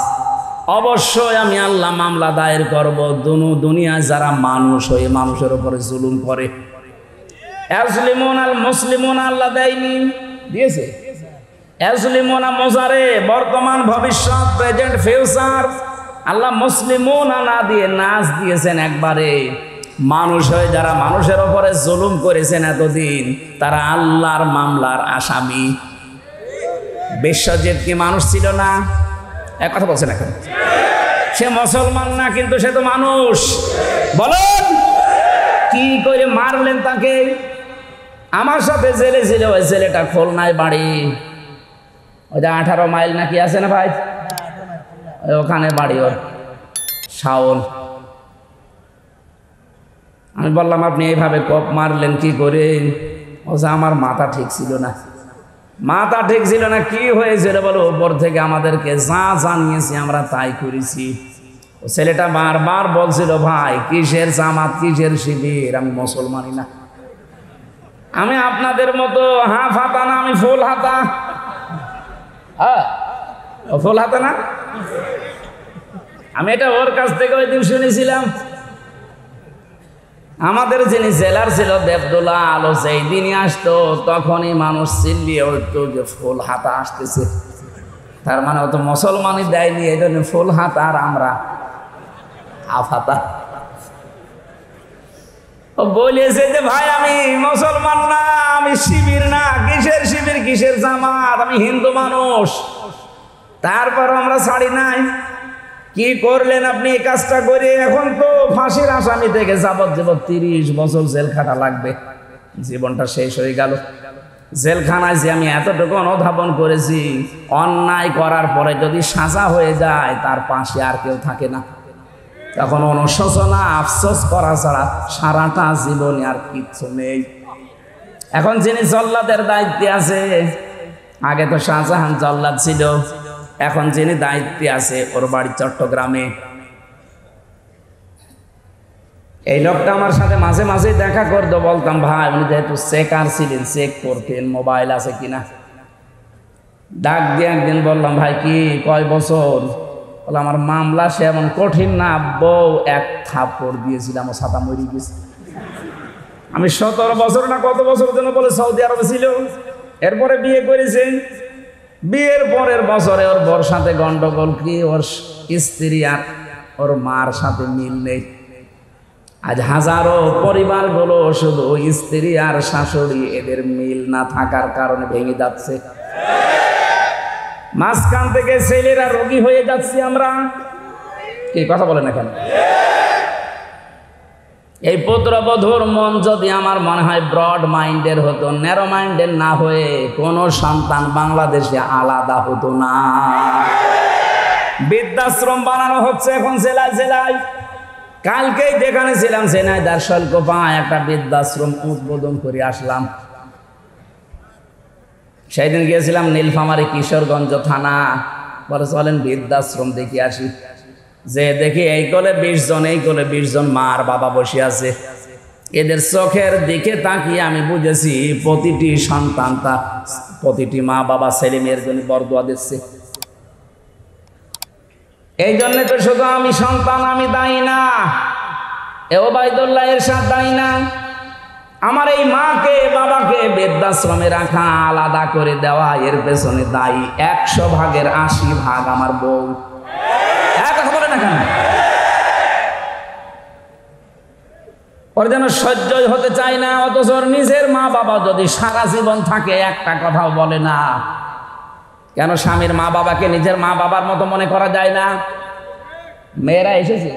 অবশ্যই আমি আল্লাহ মামলা দায়ের করব দুনিয়ায় যারা মানুষ হয়ে মানুষের উপরে জুলুম করে। ইয়াযলিমুন আল মুসলিমুন আল্লাহ দেয়নি, দিয়েছে। ইয়াযলিমুনা মুজারে, বর্তমান ভবিষ্যৎ, প্রেজেন্ট ফিউচার। আল্লাহ মুসলিমুনা না দিয়ে নাস দিয়েছেন একবারে। মানুষ হয়ে যারা মানুষের উপরে জুলুম করেছেন এতদিন, তারা আল্লাহর মামলার আসামি। বিশ্বজিৎ কি মানুষ ছিল না? এক কথা বলছেন এখন। সে মুসলমান না, কিন্তু সে তো মানুষ। বলেন কি করে মারলেন তাকে? আমার সাথে জেলে ছিল, ওই ছেলেটা খুলনায় বাড়ি, ওই যে 18 মাইল নাকি আছে না ভাই, ওখানে বাড়ি ওর, শাওন। আমি বললাম আপনি এইভাবে কপ মারলেন কি করে? ও যে আমার মাথা ঠিক ছিল না। মাথা ঠিক ছিল না, কি হয়েছিল বলো? উপর থেকে আমাদেরকে যা জানিয়েছি আমরা তাই করেছি। ও ছেলেটা বারবার বলছিল, ভাই কিসের জামাত, কিসের শিবির, আমি মুসলমানই না। আমি আপনাদের মতো হাফ হাতা না, আমি ফুল হাতা। হ্যাঁ, ও ফুল হাতা না। আমি এটা ওর কাছ থেকে ওই দিন শুনেছিলাম। আমাদের যিনি জেলার ছিল দেবদুল্লাহ আলো, সেই দিনই আসতো, তখনই মানুষ চিল্লিয়ে উঠতো যে ফুল হাতা আসতেছে। তার মানে ও তো মুসলমানই দেয়নি, এই জন্য ফুল হাতা আর আমরা হাফ হাতা। ও বলেছে যে ভাই আমি মুসলমান না, আমি শিবির না। কিসের শিবির, কিসের জামাত, আমি হিন্দু মানুষ। তারপর আমরা ছাড়ি নাই। কি করলেন আপনি এই কাজটা করে? এখন তো ফাঁসির আসামি থেকে যাবজ্জীবন 30 বছর জেল খাটা লাগবে। জীবনটা শেষ হয়ে গেল জেলখানায়। যে আমি এতটুকু অনুধাবন করেছি, অন্যায় করার পরে যদি সাজা হয়ে যায়, তার পাশে আর কেউ থাকে না। তখন অনুশোচনা আফসোস করা ছাড়া সারাটা জীবনে আর কিচ্ছু নেই। এখন যিনি জল্লাদের দায়িত্বে আছে, আগে তো শাহজাহান জল্লাদ ছিল, এখন যিনি দায়িত্বে আছে ওর বাড়ি চট্টগ্রামে। এই লোকটা আমার সাথে মাঝে মাঝে দেখা করতো, বলতাম ভাই উনি যেহেতু চেকার ছিলেন, চেক করতেন মোবাইল আছে কিনা। ডাক দিয়ে একদিন বললাম ভাই কি কয় বছর? বলে আমার মামলা সে এমন কঠিন না, বউ এক থাপ্পড় দিয়েছিলাম ও ছাতা মরি গেছে। আমি 17 বছর না কত বছর জন্য বলে সৌদি আরবে ছিল, এরপরে বিয়ে করেছে। বিয়ের পরের বছরে ওর বর সাথে গন্ডগোল, কি ওর স্ত্রী আর ওর মার সাথে মিল নেই। আজ হাজারো পরিবারগুলো শুধু স্ত্রী আর শাশুড়ি এদের মিল না থাকার কারণে ভেঙে যাচ্ছে। মাঝখান থেকে ছেলেরা রোগী হয়ে যাচ্ছি আমরা। কি কথা বলেন এখন? এই পুত্রবধূর মন যদি আমার মনে হয় ব্রড মাইন্ডের হতো, ন্যারো মাইন্ডের না হয়ে কোনো সন্তান বাংলাদেশে আলাদা হতো না। বৃদ্ধাশ্রম বানানো হচ্ছে এখন জেলায় জেলায়। কালকেই যেখানে ছিলাম ঝিনাইদহ শৈলকুপায় একটা বৃদ্ধাশ্রম উদ্বোধন করে আসলাম। সেই দিন গিয়েছিলাম নীলফামারী কিশোরগঞ্জ থানা, বলে চলেন বৃদ্ধাশ্রম দেখি আসি। যে দেখি এই কোলে 20 জন, এই কোলে 20 জন মা আর বাবা বসে আছে। এদের চোখের দিকে তাকিয়ে আমি বুঝেছি প্রতিটি সন্তান তার প্রতিটি মা বাবা ছেলে মেয়ের জন্য বরদোয়া দিচ্ছে। এই জন্য তো শুধু আমি সন্তান আমি দায়ী না, এ ওবায়দুল্লাহ এরশাদ দায়ী না। আমার এই মাকে বাবাকে বৃদ্ধাশ্রমে রাখা, আলাদা করে দেওয়া, এর পেছনে দায়ী 100 ভাগের 80 ভাগ আমার বউ। কথা বলে না কেন? ওর যেন সহ্যই হতে চায় না, অথচ নিজের মা বাবা যদি সারা জীবন থাকে একটা কথাও বলে না। কেন স্বামীর মা বাবাকে নিজের মা বাবার মতো মনে করা যায় না? মেয়েরা এসেছে।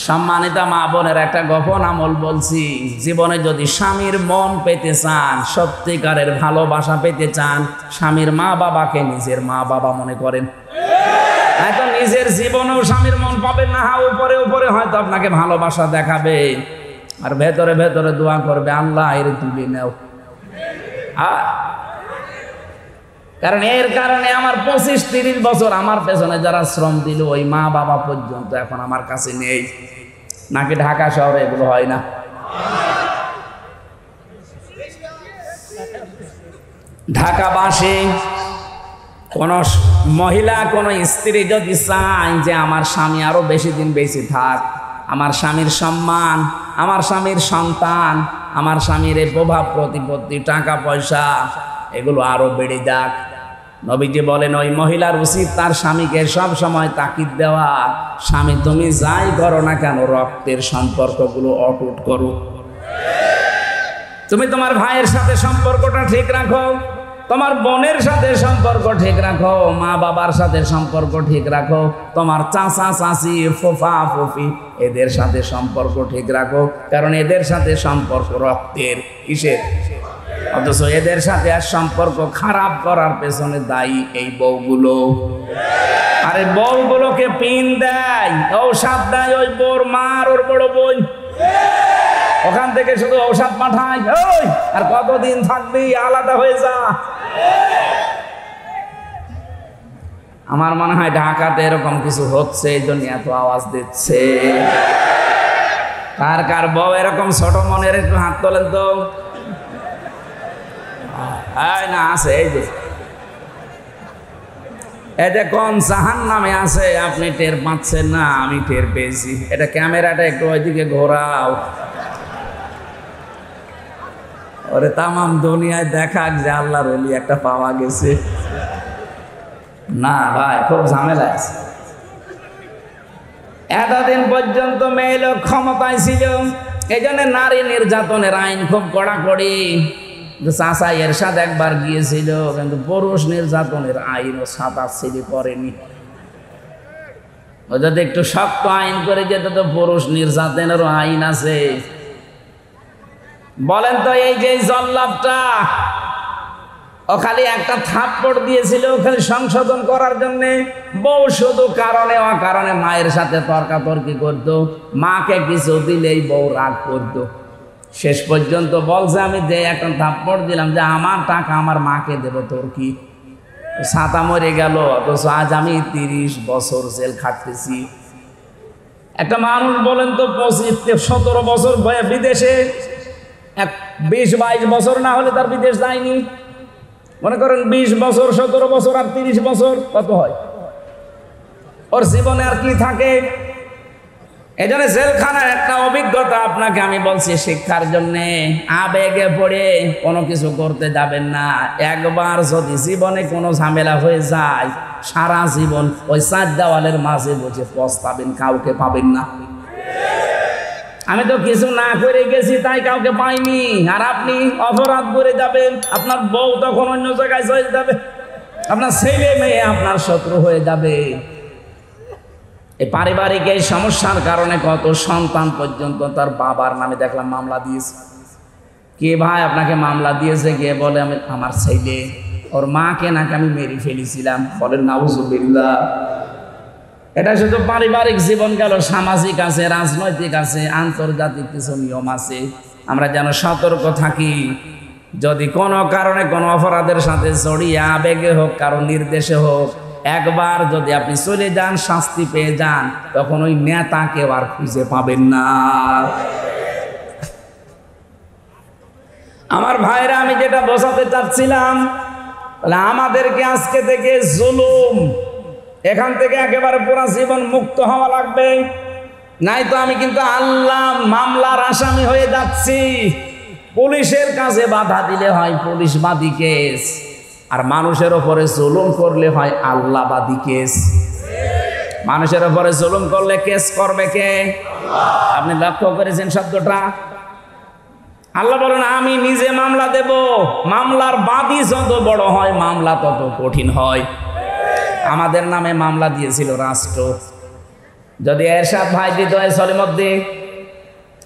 সম্মানিতা মা বোনের একটা গোপন আমল বলছি, জীবনে যদি স্বামীর মন পেতে চান, সত্যিকারের ভালোবাসা পেতে চান, স্বামীর মা বাবাকে নিজের মা বাবা মনে করেন। হয়তো নিজের জীবনেও স্বামীর মন পাবেন না, উপরে উপরে হয়তো আপনাকে ভালোবাসা দেখাবে, আর ভেতরে ভেতরে দোয়া করবে আল্লাহ এর তুলে নেও। কারণ এর কারণে আমার 25-30 বছর আমার পেছনে যারা শ্রম দিল, ওই মা বাবা পর্যন্ত এখন আমার কাছে নেই। নাকি ঢাকা শহরে এগুলো হয় না? ঢাকাবাসী কোন মহিলা, কোন স্ত্রী যদি চায় যে আমার স্বামী আরো বেশি দিন বেঁচে থাক, আমার স্বামীর সম্মান, আমার স্বামীর সন্তান, আমার স্বামীর এই প্রভাব প্রতিপত্তি, টাকা পয়সা এগুলো আরো বেড়ে যাক, নবীজি বলেন ওই মহিলার উচিত তার স্বামীকে সব সময় তাকিদ দেওয়া, স্বামী তুমি যাই করো না কেন রক্তের সম্পর্কগুলো অটুট করো। তুমি তোমার ভাইয়ের সাথে সম্পর্কটা ঠিক রাখো, তোমার বোনের সাথে সম্পর্ক ঠিক রাখো, মা বাবার সাথে সম্পর্ক ঠিক রাখো, তোমার চাচা চাচি ফুফা ফুফি এদের সাথে সম্পর্ক ঠিক রাখো, কারণ এদের সাথে সম্পর্ক রক্তের। কিসের? অথচ এদের সাথে আর সম্পর্ক খারাপ করার পেছনে দায়ী এই বউগুলো। আরে বউগুলোকে পিন দেয়, ঔষধ দেয় ওই বোর মার, ওর বড় বোন, ওখান থেকে শুধু ঔষধ পাঠায়, ওই আর কতদিন থাকবি, আলাদা হয়ে যা। আমার মনে হয় ঢাকাতে এরকম কিছু হচ্ছে, এই জন্য এত আওয়াজ দিচ্ছে। কার কার বউ এরকম ছোট মনের, একটু হাত তোলেন তো। না আছে, এই যে এটা কোন জাহান্নামে আছে আপনি টের পাচ্ছেন না, আমি টের পেয়েছি। এটা ক্যামেরাটা একটু ওইদিকে ঘোরাও, ওরে তামাম দুনিয়ায় দেখাক যে আল্লাহর ওলি একটা পাওয়া গেছে। না ভাই, খুব ঝামেলা আছে। এতদিন পর্যন্ত মেয়ে লোক ক্ষমতায় ছিল, এই জন্য নারী নির্যাতনের আইন খুব কড়াকড়ি। চাচা এরশাদ একবার গিয়েছিল, কিন্তু পুরুষ নির্যাতনের আইন ও 27 করেনি। ও যদি একটু শক্ত আইন করে যেত তো পুরুষ নির্যাতনেরও আইন আছে। বলেন তো এই যে জল্লাদটা, ও খালি একটা থাপ্পড় দিয়েছিল খালি সংশোধন করার জন্য। বউ শুধু কারণে অকারণে মায়ের সাথে তর্কাতর্কি করতো, মাকে কিছু দিলেই বউ রাগ করতো। শেষ পর্যন্ত বলছে আমি যে একটা থাপ্পড় দিলাম যে আমার টাকা আমার মাকে দেব, তোর কি? ছাতা মরে গেল, অথচ আজ আমি 30 বছর জেল খাটতেছি। একটা মানুষ বলেন তো 25-17 বছর বিদেশে, 20-22 বছর না হলে তার বিদেশ যায়নি। মনে করেন 20 বছর, 17 বছর আর 30 বছর, কত হয়? ওর জীবনে আর কি থাকে? এই জন্য জেলখানার একটা অভিজ্ঞতা আপনাকে আমি বলছি শিক্ষার জন্যে। আবেগে পড়ে কোনো কিছু করতে যাবেন না। একবার যদি জীবনে কোনো ঝামেলা হয়ে যায়, সারা জীবন ওই 4 দেওয়ালের মাঝে বসে পস্তাবেন, কাউকে পাবেন না। আমি তো কিছু না করে গেছি তাই কাউকে পাইনি, আর আপনি অপরাধ করে যাবেন, আপনার বউ তখন অন্য জায়গায় চলে যাবে, আপনার ছেলে মেয়ে আপনার শত্রু হয়ে যাবে। এই পারিবারিক এই সমস্যার কারণে কত সন্তান পর্যন্ত তার বাবার নামে দেখলাম মামলা দিয়েছে। কে ভাই আপনাকে মামলা দিয়েছে? গিয়ে বলে আমি আমার ছেলে, ওর মাকে নাকি আমি মেরে ফেলেছিলাম। বলেন নাউজুবিল্লাহ। এটা শুধু পারিবারিক জীবন গেল, সামাজিক আছে, রাজনৈতিক আছে, আন্তর্জাতিক কিছু নিয়ম আছে। আমরা যেন সতর্ক থাকি। যদি কোনো কারণে কোনো অপরাধের সাথে জড়িয়ে আবেগে হোক, কারো নির্দেশে হোক, একবার যদি আপনি চলে যান, শাস্তি পেয়ে যান, তখন ওই নেতাকে আর খুঁজে পাবেন না। আমার ভাইরা, আমি যেটা বোঝাতে চাচ্ছিলাম, তাহলে আমাদেরকে আজকে থেকে জুলুম, এখান থেকে একেবারে পুরো জীবন মুক্ত হওয়া লাগবে। নাই তো আমি কিন্তু আল্লাহ মামলার আসামি হয়ে যাচ্ছি। পুলিশের কাছে বাধা দিলে হয় পুলিশবাদী কেস, আর মানুষের ওপরে জুলুম করলে হয় আল্লাহবাদী কেস। মানুষের ওপরে জুলুম করলে কেস করবে কে? আপনি লক্ষ্য করেছেন শব্দটা? আল্লাহ বলেন আমি নিজে মামলা দেব। মামলার বাদী যত বড় হয় মামলা তত কঠিন হয়। আমাদের নামে মামলা দিয়েছিল রাষ্ট্র। যদি এরশাদ ভাই দিত সলিমদ্দি,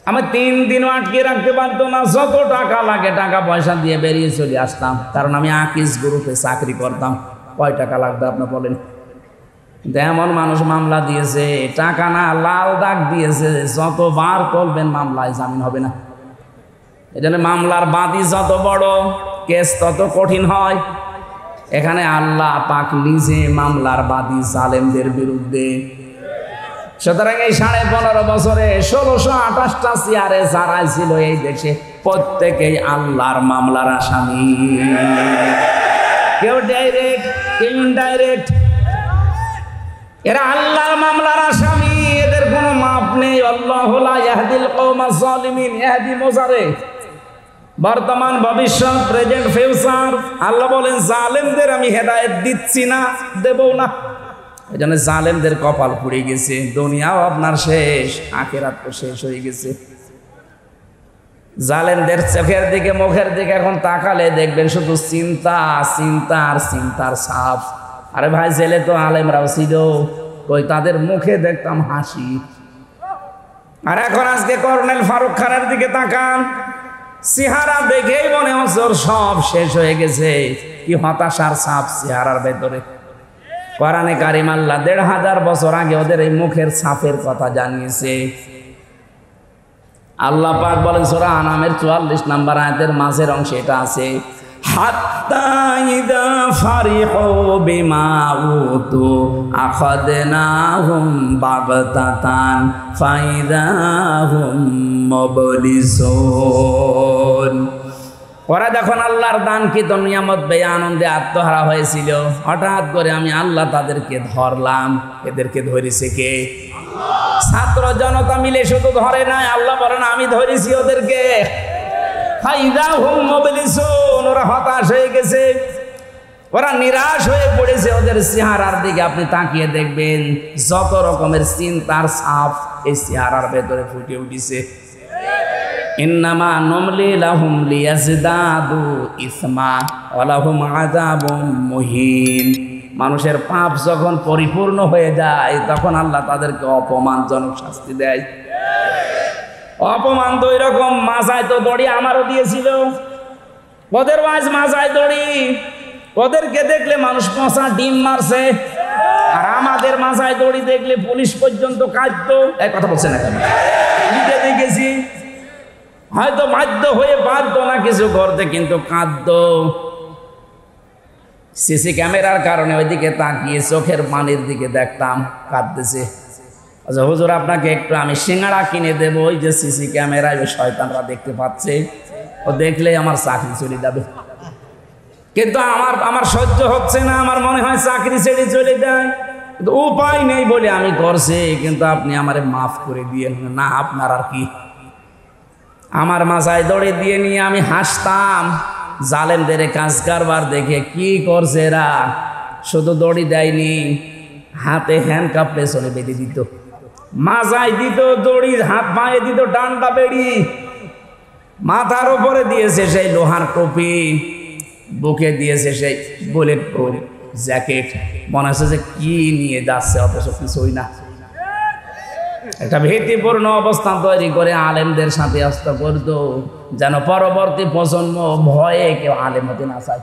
আমি 3 দিনও আটকে রাখতে পারতো না। যত টাকা লাগে টাকা পয়সা দিয়ে বেরিয়ে চলে আসতাম, কারণ আমি আকিস গ্রুপে চাকরি করতাম। কয় টাকা লাগবে আপনি বলেন? কিন্তু এমন মানুষ মামলা দিয়েছে, টাকা না লাল দাগ দিয়েছে, যতবার তুলবেন মামলায় জামিন হবে না। এই জন্য মামলার বাদী যত বড়, কেস তত কঠিন হয়। এখানে আল্লাহ পাক নিজে মামলার বাদী জালেমদের বিরুদ্ধে। সুতরাং এই 15.5 বছরে 1628টা চেয়ারে যারা ছিল এই দেশে, প্রত্যেকেই আল্লাহর মামলার আসামি। কেউ ডাইরেক্ট, কেউ ইনডাইরেক্ট, এরা আল্লাহর মামলার আসামি। এদের কোনো মাপ নেই। আল্লাহু লা ইয়াহদিল কওমাজ জালিমিন, ইয়াহদি মুজারে, বর্তমান, ভবিষ্যৎ, প্রেজেন্ট, ফিউচার। আল্লাহ বলেন জালেমদের আমি হেদায়েত দিচ্ছি না, দেবও না। এই জন্য জালেমদের কপাল পুড়ে গেছে। দুনিয়াও আপনার শেষ, আখিরাত তো শেষ হয়ে গেছে। জালেমদের চোখের দিকে, মুখের দিকে এখন তাকালে দেখবেন শুধু চিন্তা, চিন্তা আর চিন্তার ছাপ। আরে ভাই, জেলে তো আলেমরাও ছিল, কই তাদের মুখে দেখতাম হাসি। আর এখন আজকে কর্নেল ফারুক খানের দিকে তাকান, চেহারা দেখেই মনে হচ্ছে ওর সব শেষ হয়ে গেছে। কি হতাশার ছাপ চেহারার ভেতরে। কোরআনে কারিম আল্লাহ 1500 বছর আগে ওদের এই মুখের ছাপের কথা জানিয়েছে। আল্লাহ পাক বলেন সূরা আনামের 44 নম্বর আয়াতের মাঝের অংশে এটা আছে, হাত্তা ইদা ফারিহু বিমা উতু আখাদনাহুম বাগতাতান ফাইদাহুম মুবলিসুন। ওরা যখন আল্লাহর দানকৃত নিয়ামত পেয়ে আনন্দে আত্মহারা হয়েছিল, হঠাৎ করে আমি আল্লাহ তাদেরকে ধরলাম। এদেরকে ধরেছে কে? ছাত্র জনতা মিলে শুধু ধরে নাই, আল্লাহ বলেন আমি ধরেছি ওদেরকে। ফাইদাহুম মুবলিসুন, ওরা হতাশ হয়ে গেছে, ওরা নিরাশ হয়ে পড়েছে। ওদের চেহারার দিকে আপনি তাকিয়ে দেখবেন যত রকমের চিন্তার ছাপ এই চেহারার ভেতরে ফুটে উঠেছে। ইন্নামা নুমলি লাহুম লিয়াজদাদু ইসমা ওয়া লাহুম আযাবুম মুহিন। মানুষের পাপ যখন পরিপূর্ণ হয়ে যায় তখন আল্লাহ তাদেরকে অপমানজনক শাস্তি দেয়। অপমান তো এরকম, মাথায় তো দড়ি আমারও দিয়েছিল। ওদের ওয়াজ মাজায় দড়ি, ওদেরকে দেখলে মানুষ পচা ডিম মারছে, আর আমাদের মাজায় দড়ি দেখলে পুলিশ পর্যন্ত কাঁদতো। এক কথা বলছে না কেন? নিজে দেখেছি, হয়তো বাধ্য হয়ে বাধ্য না কিছু করতে, কিন্তু কাঁদতো। সিসি ক্যামেরার কারণে ওইদিকে তাকিয়ে চোখের পানির দিকে দেখতাম, কাঁদতেছে। আচ্ছা হুজুর, আপনাকে একটু আমি সিঙ্গাড়া কিনে দেবো, ওই যে সিসি ক্যামেরায় ওই শয়তানরা দেখতে পাচ্ছে, ও দেখলে আমার চাকরি চলে যাবে। কিন্তু আমার সহ্য হচ্ছে না, আমার মনে হয় চাকরি ছেড়ে চলে যায়, কিন্তু উপায় নেই বলে আমি করছি। কিন্তু আপনি আমারে মাফ করে দিয়ে না, আপনার আর কি। আমার মাথায় দড়ি দিয়ে নিয়ে আমি হাসতাম, জালেমদের কাজ কারবার দেখে। কি করছে এরা? শুধু দড়ি দেয়নি, হাতে হ্যান্ডকাপ পেছনে বেঁধে দিত, মাজায় দিত দড়ি, হাত পায়ে দিত ডান্ডা বেড়ি, মাথার উপরে দিয়েছে সেই লোহার টুপি, বুকে দিয়েছে সেই বুলেট প্রুফ জ্যাকেট। মনে হচ্ছে যে কি নিয়ে যাচ্ছে, অথচ কিছুই না। একটা ভীতিপূর্ণ অবস্থান তৈরি করে আলেমদের সাথে আসতে করতো, যেন পরবর্তী প্রজন্ম ভয়ে কেউ আলেম হতে না চায়।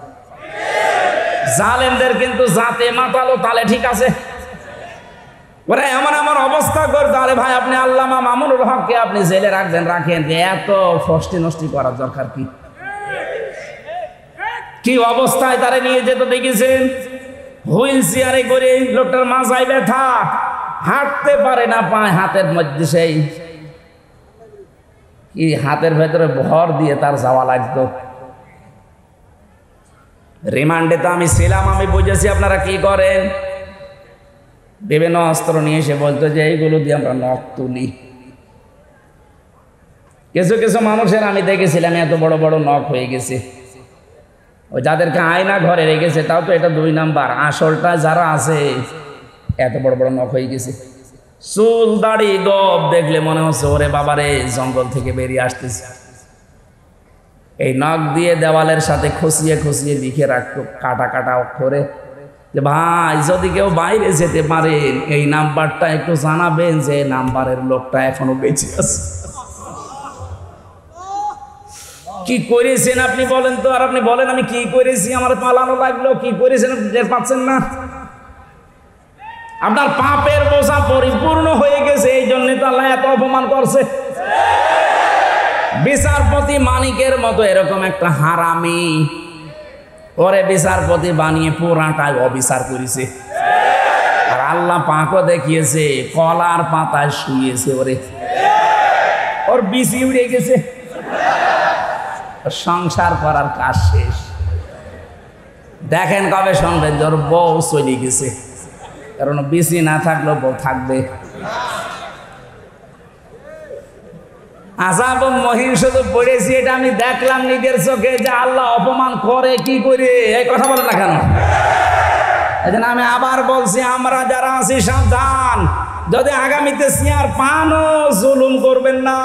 জালেমদের কিন্তু জাতে মাতালো তালে ঠিক আছে, ওরা এমন এমন অবস্থা করতো। আরে ভাই, আপনি আল্লামা মামুনুল হককে আপনি জেলে রাখবেন, রাখেন, এত ফষ্টি নষ্টি করার দরকার কি? কি অবস্থায় তারা নিয়ে যেত দেখেছেন? হুইল চেয়ারে করে, লোকটার মাথায় ব্যথা, হাঁটতে পারে না, পায় হাতের মধ্যে সেই কি হাতের ভেতরে ভর দিয়ে তার যাওয়া লাগতো। রিমান্ডে তো আমি ছিলাম, আমি বুঝেছি আপনারা কি করেন। বিভিন্ন অস্ত্র নিয়ে এসে বলতো যে এইগুলো দিয়ে আমরা নখ তুলি। কিছু কিছু মানুষের আমি দেখেছিলাম এত বড় বড় নখ হয়ে গেছে, ওই যাদেরকে আয়না ঘরে রেখেছে, তাও তো এটা 2 নাম্বার। আসলটা যারা আছে এত বড় বড় নখ হয়ে গেছে, চুল দাড়ি গব দেখলে মনে হচ্ছে ওরে বাবারে জঙ্গল থেকে বেরিয়ে আসতেছে। এই নখ দিয়ে দেওয়ালের সাথে খুশিয়ে খুশিয়ে লিখে রাখতো কাটা কাটা অক্ষরে যে ভাই, যদি কেউ বাইরে যেতে পারেন এই নাম্বারটা একটু জানাবেন যে নাম্বারের লোকটা এখনো বেঁচে আছে। কি করেছেন আপনি বলেন তো? আর আপনি বলেন আমি কি করেছি, আমার পালানো লাগলো, কি করেছেন টের পাচ্ছেন না? আপনার পাপের বোঝা পরিপূর্ণ হয়ে গেছে, এই জন্য তো আল্লাহ এত অপমান করছে। বিচারপতি মানিকের মতো এরকম একটা হারামি, ওরে বিচারপতি বানিয়ে পুরাটাই অবিচার করেছে। আর আল্লাহ পাকও দেখিয়েছে, কলার পাতায় শুয়েছে ওরে, ওর বিচি উড়ে গেছে, সংসার করার কাজ শেষ। দেখেন কবে শুনবেন যে ওর বউ চলে গেছে, কারণ বিচি না থাকলেও বউ থাকবে। আযাব মহিন শুধু পড়েছি, এটা আমি দেখলাম নিজের চোখে যে আল্লাহ অপমান করে কি করে। এই কথা বলে না কেন? এই জন্য আমি আবার বলছি, আমরা যারা আছি সাবধান, যদি আগামীতে চেয়ার পানও জুলুম করবেন না।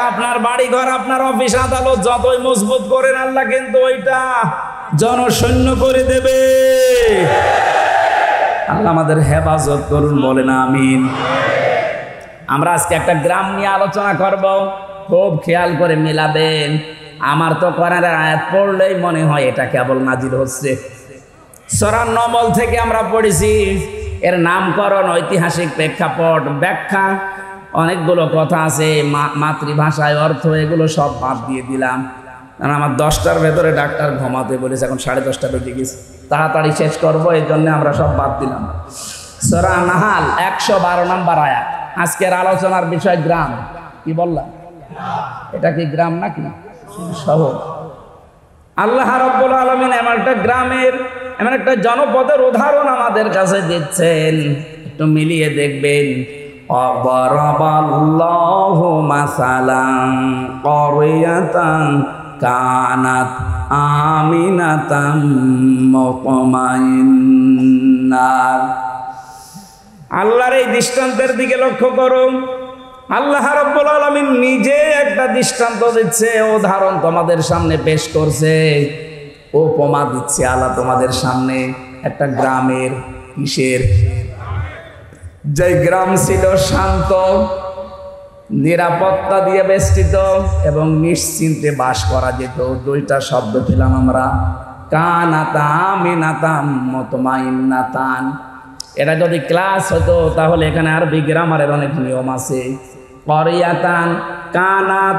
আপনার বাড়ি ঘর, আপনার অফিস আদালত যতই মজবুত করেন, আল্লাহ কিন্তু ওইটা জনশূন্য করে দেবে। আল্লাহ আমাদের হেফাজত করুন, বলেন আমিন। আমরা আজকে একটা গ্রাম নিয়ে আলোচনা করব, খুব খেয়াল করে মিলাবেন। আমার তো কোরআনের আয়াত পড়লেই মনে হয় এটা কেবল নাজিল হচ্ছে। সূরা নমল থেকে আমরা পড়েছি, এর নামকরণ, ঐতিহাসিক প্রেক্ষাপট, ব্যাখ্যা, অনেকগুলো কথা আছে, মাতৃভাষায় অর্থ, এগুলো সব বাদ দিয়ে দিলাম। কারণ আমার 10টার ভেতরে ডাক্তার ঘুমাতে বলেছে, এখন 10:30 বেজে গেছে, তাড়াতাড়ি শেষ করবো, এই জন্য আমরা সব বাদ দিলাম। সূরা নাহাল 112 নম্বর আয়াত। আজকের আলোচনার বিষয় গ্রাম। কি বললাম? এটা কি গ্রাম নাকি শহর? আল্লাহ রাব্বুল আলামিন এমন একটা গ্রামের, এমন একটা জনপদের উদাহরণ আমাদের কাছে দিচ্ছেন, একটু মিলিয়ে দেখবেন। অবরাবাল্লাহু মাসালান ক্বরিয়াতান কানাত আমিনাতাম মুতমাইন্নাহ। আল্লাহর এই দৃষ্টান্তের দিকে লক্ষ্য করুন। আল্লাহ রাব্বুল আলামিন নিজে একটা দৃষ্টান্ত দিচ্ছে, উদাহরণ তোমাদের সামনে পেশ করছে, উপমা দিচ্ছে আল্লাহ তোমাদের সামনে একটা গ্রামের। কিসের? যে গ্রাম ছিল শান্ত, নিরাপত্তা দিয়ে বেষ্টিত এবং নিশ্চিন্তে বাস করা যেত। দুইটা শব্দ পেলাম আমরা, কানাতা আমিনাতাম মুতমাইন্নাতান। এটা যদি ক্লাস হতো তাহলে এখানে আরবি গ্রামারের অনেক নিয়ম আছে। করিয়াতান, কানাত,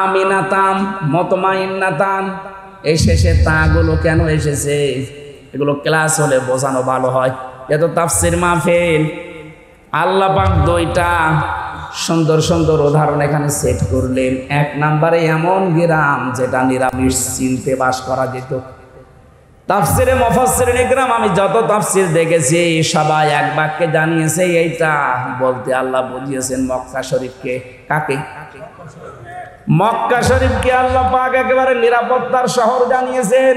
আমিনাতাম, মুতমাইন্নাতান, এই শেষে তাগুলো কেন এসেছে এগুলো ক্লাস হলে বোঝানো ভালো হয়। এত তাফসির মাহফিল, আল্লাহ পাক দুইটা সুন্দর সুন্দর উদাহরণ এখানে সেট করলেন। এক নম্বরে এমন গ্রাম যেটা নিরামিষ চিনতে বাস করা যেত। তাফসিরে মুফাসসিরিন ইকরাম আমি যত তাফসির দেখেছি সবাই এক বাক্যে জানিয়েছে এইটা বলতে আল্লাহ বুঝিয়েছেন মক্কা শরীফকে। কাকে? মক্কা শরীফকে আল্লাহ পাক একেবারে নিরাপত্তার শহর জানিয়েছেন।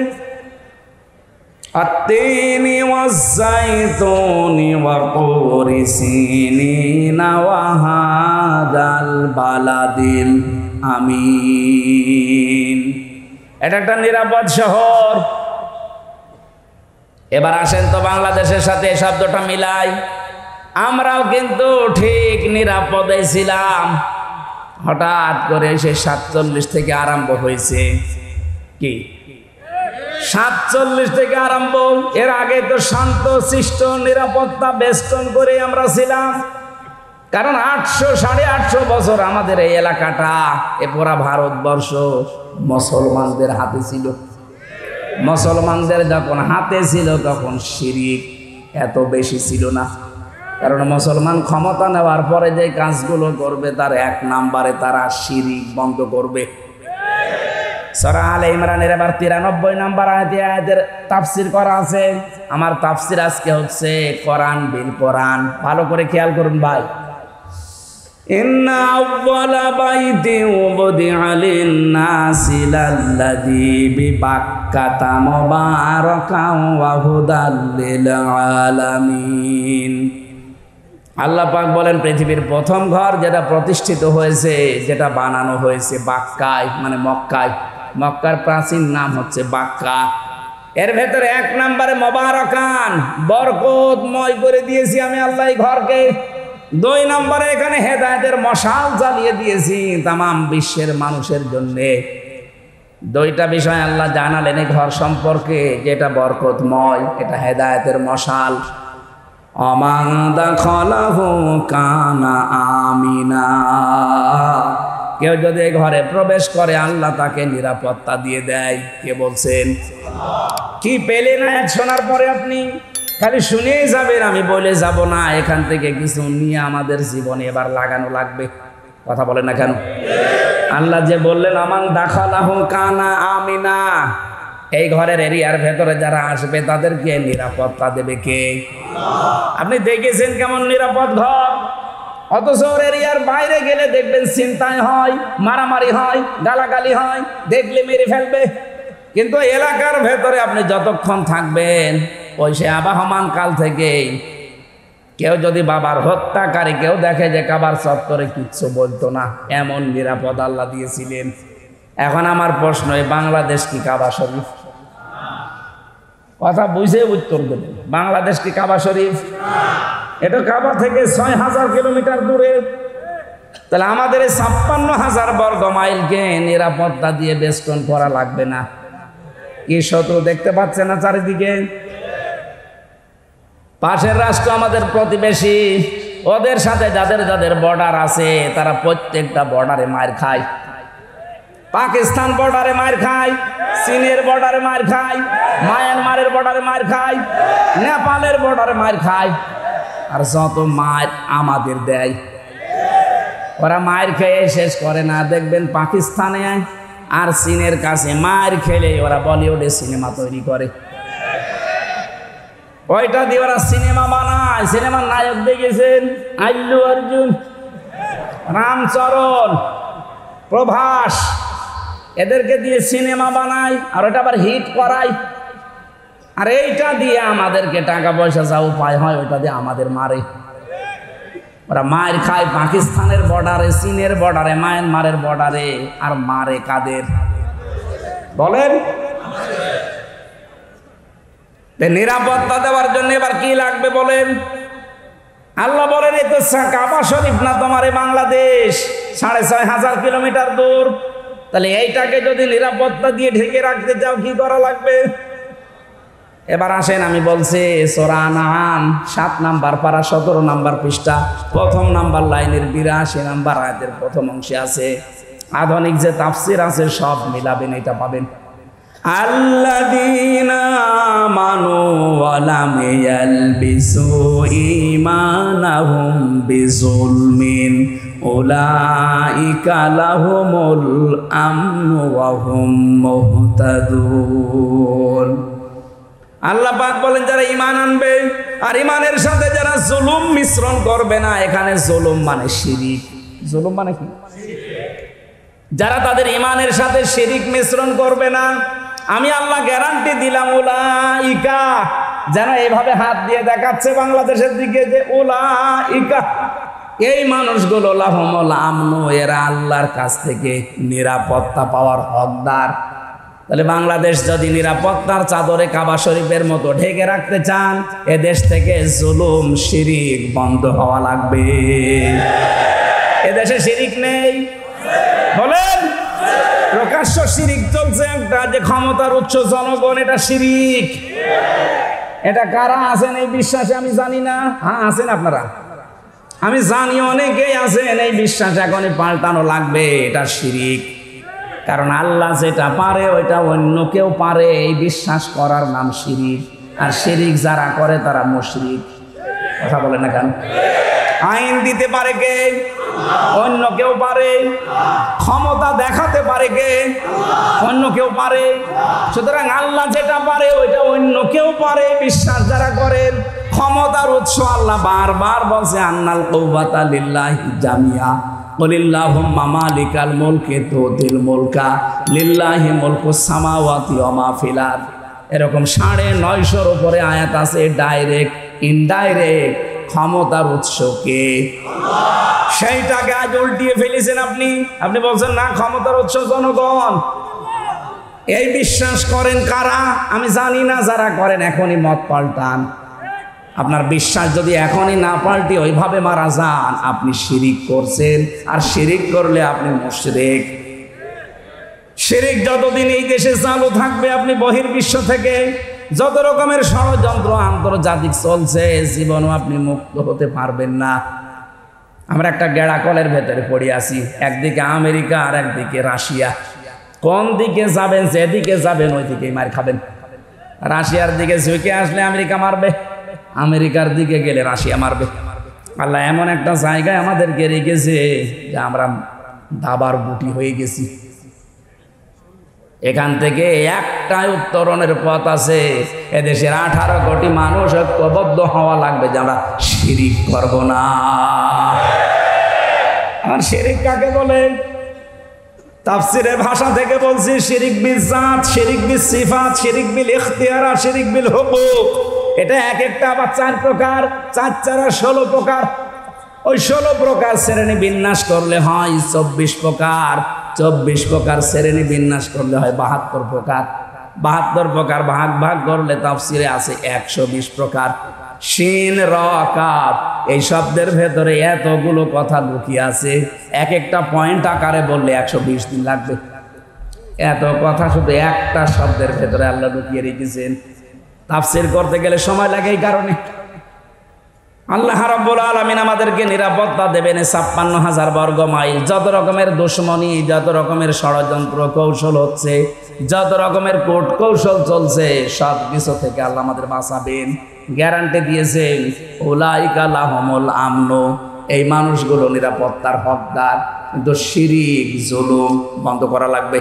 আত-তিনি ওয়াজ-যাইতুনি ওয়া তুরি সিনিনা ওয়া হাদাল বালাদিল আমিন। এটা একটা নিরাপদ শহর। এবার আসেন তো বাংলাদেশের সাথে এই শব্দটা মিলাই। আমরাও কিন্তু ঠিক নিরাপদে ছিলাম, হঠাৎ করে সে 47 থেকে আরম্ভ হয়েছে। কি 47 থেকে আরম্ভ? এর আগে তো শান্ত শিষ্ট নিরাপত্তা বেষ্টন করে আমরা ছিলাম। কারণ 800-850 বছর আমাদের এই এলাকাটা, এ পুরা ভারতবর্ষ মুসলমানদের হাতে ছিল। মুসলমানদের যখন হাতে ছিল তখন শিরক এত বেশি ছিল না। কারণ মুসলমান ক্ষমতা নেওয়ার পরে যে কাজগুলো করবে তার এক নাম্বারে তারা শিরক বন্ধ করবে। সূরা আলে ইমরানের এবার 93 নম্বর আয়াতের তাফসীর করা আছে। আমার তাফসীর আজকে হচ্ছে কোরআন বিল কোরআন। ভালো করে খেয়াল করুন ভাই। ইন্না আউওয়ালা বাইতি উবদিআ লিন-নাসি লাল্লাযী বিবাক্কাতা মুবারাকান ওয়া হুদাল লিল আলামিন। আল্লাহ পাক বলেন পৃথিবীর প্রথম ঘর যেটা প্রতিষ্ঠিত হয়েছে, যেটা বানানো হয়েছে বাক্কায়, মানে মক্কায়। মক্কার প্রাচীন নাম হচ্ছে বাক্কা। এর ভেতরে এক নম্বরে মুবারাকান, বরকতময় করে দিয়েছি আমি আল্লাহ এই ঘরকে। 2 নম্বরে এখানে হেদায়েতের মশাল জ্বালিয়ে দিয়েছি তামাম বিশ্বের মানুষের জন্য। 2টা বিষয় আল্লাহ জানালেন এই ঘর সম্পর্কে, যেটা বরকতময়, এটা হেদায়েতের মশাল। অমান দাখালাহু কানা আমিনা। কেউ যদি ঘরে প্রবেশ করে আল্লাহ তাকে নিরাপত্তা দিয়ে দেয়। কে বলছেন? কি পেলেন না শোনার পরে আপনি খালি শুনেই যাবেন, আমি বলে যাব না। এখান থেকে কিছু নিয়ে আমাদের জীবনে এবার লাগানো লাগবে। কথা বলেন না কেন? আল্লাহ যে বললেন আমান দাখালাহু কানা আমিনা, এই ঘরের এরিয়ার ভেতরে যারা আসবে তাদেরকে নিরাপত্তা দেবে কে? আপনি দেখেছেন কেমন নিরাপদ ঘর? অথচ এরিয়ার বাইরে গেলে দেখবেন চিন্তায় হয়, মারামারি হয়, গালাগালি হয়, দেখলে মেরে ফেলবে। কিন্তু এলাকার ভেতরে আপনি যতক্ষণ থাকবেন, ওই সে আবাহমান কাল থেকে কেউ যদি বাবার হত্যাকারী কেউ দেখে যে কাবার চত্বরে কিচ্ছু বলতো না, এমন নিরাপদ আল্লাহ দিয়েছিলেন। এখন আমার প্রশ্ন, এই বাংলাদেশ কি কাবা শরীফ? কথা বুঝে উত্তর দেবেন। বাংলাদেশ কি কাবা শরীফ? এটা কাবা থেকে 6000 কিলোমিটার দূরে। তাহলে আমাদের এই 56,000 বর্গ মাইলকে নিরাপত্তা দিয়ে বেষ্টন করা লাগবে না? কি শত্রু দেখতে পাচ্ছেন না চারিদিকে? পাশের রাষ্ট্র আমাদের প্রতিবেশী, ওদের সাথে যাদের যাদের বর্ডার আছে তারা প্রত্যেকটা বর্ডারে মার খায়। পাকিস্তান বর্ডারে মার খায়, চীনের বর্ডারে মার খায়, মায়ানমারের বর্ডারে মার খায়, নেপালের বর্ডারে মার খায়। আর যত মার আমাদের দেয়, ওরা মার খেয়ে শেষ করে না। দেখবেন পাকিস্তানে আর চীনের কাছে মার খেলে ওরা বলিউডে সিনেমা তৈরি করে। ওইটা দিয়ে ওরা সিনেমা বানায়। সিনেমার নায়ক দেখেছেন? আল্লু অর্জুন, রামচরণ, প্রভাস, এদেরকে দিয়ে সিনেমা বানায় আর ওটা আবার হিট করায়। আর এইটা দিয়ে আমাদেরকে টাকা পয়সা যা উপায় হয় ওইটা দিয়ে আমাদের মারে। ওরা মায়ের খায় পাকিস্তানের বর্ডারে, চীনের বর্ডারে, মায়ানমারের বর্ডারে। আর মারে কাদের বলেন? নিরাপত্তা দেওয়ার জন্য এবার কি লাগবে বলেন? আল্লাহ বলেন এই তো কাবা শরীফ না তোমার এই বাংলাদেশ 6500 কিলোমিটার দূর। তাহলে এইটাকে যদি নিরাপত্তা দিয়ে ঢেকে রাখতে চাও কি করা লাগবে? এবার আসেন, আমি বলছি সূরা আনআম 7 নাম্বার পারা 17 নাম্বার পৃষ্ঠা, প্রথম নাম্বার লাইনের 82 নাম্বার আয়াতের প্রথম অংশে আছে। আধুনিক যে তাফসীর আছে সব মিলাবেন, এটা পাবেন। আল্লাযীনা আমানু ওয়া লাম ইয়ালবিসু ঈমানাহুম বিযুলমিন উলাইকা লাহুমুল আমনু ওয়া হুম মুহতাদুন। আল্লাহ পাক বলেন যারা ঈমান আনবে আর ঈমানের সাথে যারা জুলুম মিশ্রণ করবে না। এখানে জুলুম মানে শিরিক। জুলুম মানে কি? যারা তাদের ঈমানের সাথে শিরিক মিশ্রণ করবে না, আমি আল্লাহ গ্যারান্টি দিলাম উলাইকা, যেন এইভাবে হাত দিয়ে দেখাচ্ছে বাংলাদেশের দিকে যে উলাইকা, এই মানুষগুলো লাহুমুল আমনু, এরা আল্লাহর কাছ থেকে নিরাপত্তা পাওয়ার হকদার। তাহলে বাংলাদেশ যদি নিরাপত্তার চাদরে কাবা শরীফের মতো ঢেকে রাখতে চান, এ দেশ থেকে জুলুম শিরিক বন্ধ হওয়া লাগবে। এ দেশে শিরিক নেই বলেন? প্রকাশ্য শিরিক চলছে একটা, যে ক্ষমতার উৎস জনগণ, এটা শিরিক। এটা কারা আছেন এই বিশ্বাসে আমি জানি না। হ্যাঁ আছেন আপনারা, আমি জানি অনেকেই আছেন এই বিশ্বাস। এখনই পাল্টানো লাগবে, এটা শিরিক। কারণ আল্লাহ যেটা পারে ওইটা অন্য কেউ পারে, এই বিশ্বাস করার নাম শিরিক। আর শিরিক যারা করে তারা মুশরিক। কথা বলে না কেন? আইন দিতে পারে কে? অন্য কেউ পারে। ক্ষমতা দেখাতে পারে কে? অন্য কেউ পারে। সুতরাং আল্লাহ যেটা পারে ওইটা অন্য কেউ পারে, বিশ্বাস যারা করেন। ক্ষমতার উৎস আল্লাহ বারবার বলছে আন্নাল কুওয়াতা লিল্লাহি জামিয়া কুলিল্লাহুম্মা মালিকাল মুলকি তুতিল মুলকা লিল্লাহি মুলকুস সামাওয়াতি ওয়া মা ফিল আরদ। এরকম 950 উপরে আয়াত আছে। ডাইরেক্ট ইনডাইরেক্ট ক্ষমতার উৎস কে? সেইটাকে আজ উল্টিয়ে ফেলেছেন আপনি। আপনি বলছেন না ক্ষমতার উৎস জনগণ। এই বিশ্বাস করেন কারা? আমি জানি না। যারা করেন এখনই মত পাল্টান। আপনার বিশ্বাস যদি এখনই না পাল্টে ওইভাবে মারা যান, আপনি শিরিক করছেন। আর শিরিক করলে আপনি মুশরিক। শিরিক যতদিন এই দেশে চালু থাকবে, আপনি বহির্বিশ্ব থেকে যত রকমের ষড়যন্ত্র আন্তর্জাতিক চলছে, জীবনও আপনি মুক্ত হতে পারবেন না। আমরা একটা গেড়াকলের ভেতরে পড়ে আছি, একদিকে আমেরিকা আর একদিকে রাশিয়া। কোন দিকে যাবেন, যেদিকে যাবেন ওই দিকেই মার খাবেন। রাশিয়ার দিকে ঝুঁকে আসলে আমেরিকা মারবে, আমেরিকার দিকে গেলে রাশিয়া মারবে। আল্লাহ এমন একটা জায়গায় আমাদেরকে রেখেছে যে আমরা দাবার বুটি হয়ে গেছি। এখান থেকে একটাই উত্তরণের পথ আছে। এদেশের 18 কোটি মানুষ ঐক্যবদ্ধ হওয়া লাগবে যে আমরা শিরিক করব না। আর শিরিক কাকে বলে? তাফসীরের ভাষা থেকে বলছি শিরিক বিল জাত, শিরিক বিল সিফাত, শিরিক বিল ইখতিয়ার, শিরিক বিল হুকুক। এটা এক একটা আবার 4 প্রকার, 4 4 16 প্রকার। ওই 16 প্রকার শ্রেণী বিন্যাস করলে হয় 24 প্রকার। 24 প্রকার শ্রেণী বিন্যাস করলে হয় 72 প্রকার। 72 প্রকার ভাগ ভাগ করলে তাফসীরে আছে 120 প্রকার। শিন র কাফ, এই শব্দের ভেতরে এতগুলো কথা লুকিয়ে আছে। এক একটা পয়েন্ট আকারে বললে 120 দিন লাগবে। এত কথা শুধু একটা শব্দের ভেতরে আল্লাহ লুকিয়ে রেখেছেন। তাফসীর করতে গেলে সময় লাগে। এই কারণে আল্লাহ রাব্বুল আলামিন আমাদেরকে নিরাপত্তা দেবেন 56,000 বর্গ মাইল। যত রকমের দুশ্মনী, যত রকমের ষড়যন্ত্র কৌশল হচ্ছে, যত রকমের কোট কৌশল চলছে, সব কিছু থেকে আল্লাহ আমাদের বাঁচাবেন। গ্যারান্টি দিয়েছেন উলাইকা লাহুমুল আমনু, এই মানুষগুলো নিরাপত্তার হকদার। কিন্তু শিরিক জুলুম বন্ধ করা লাগবে।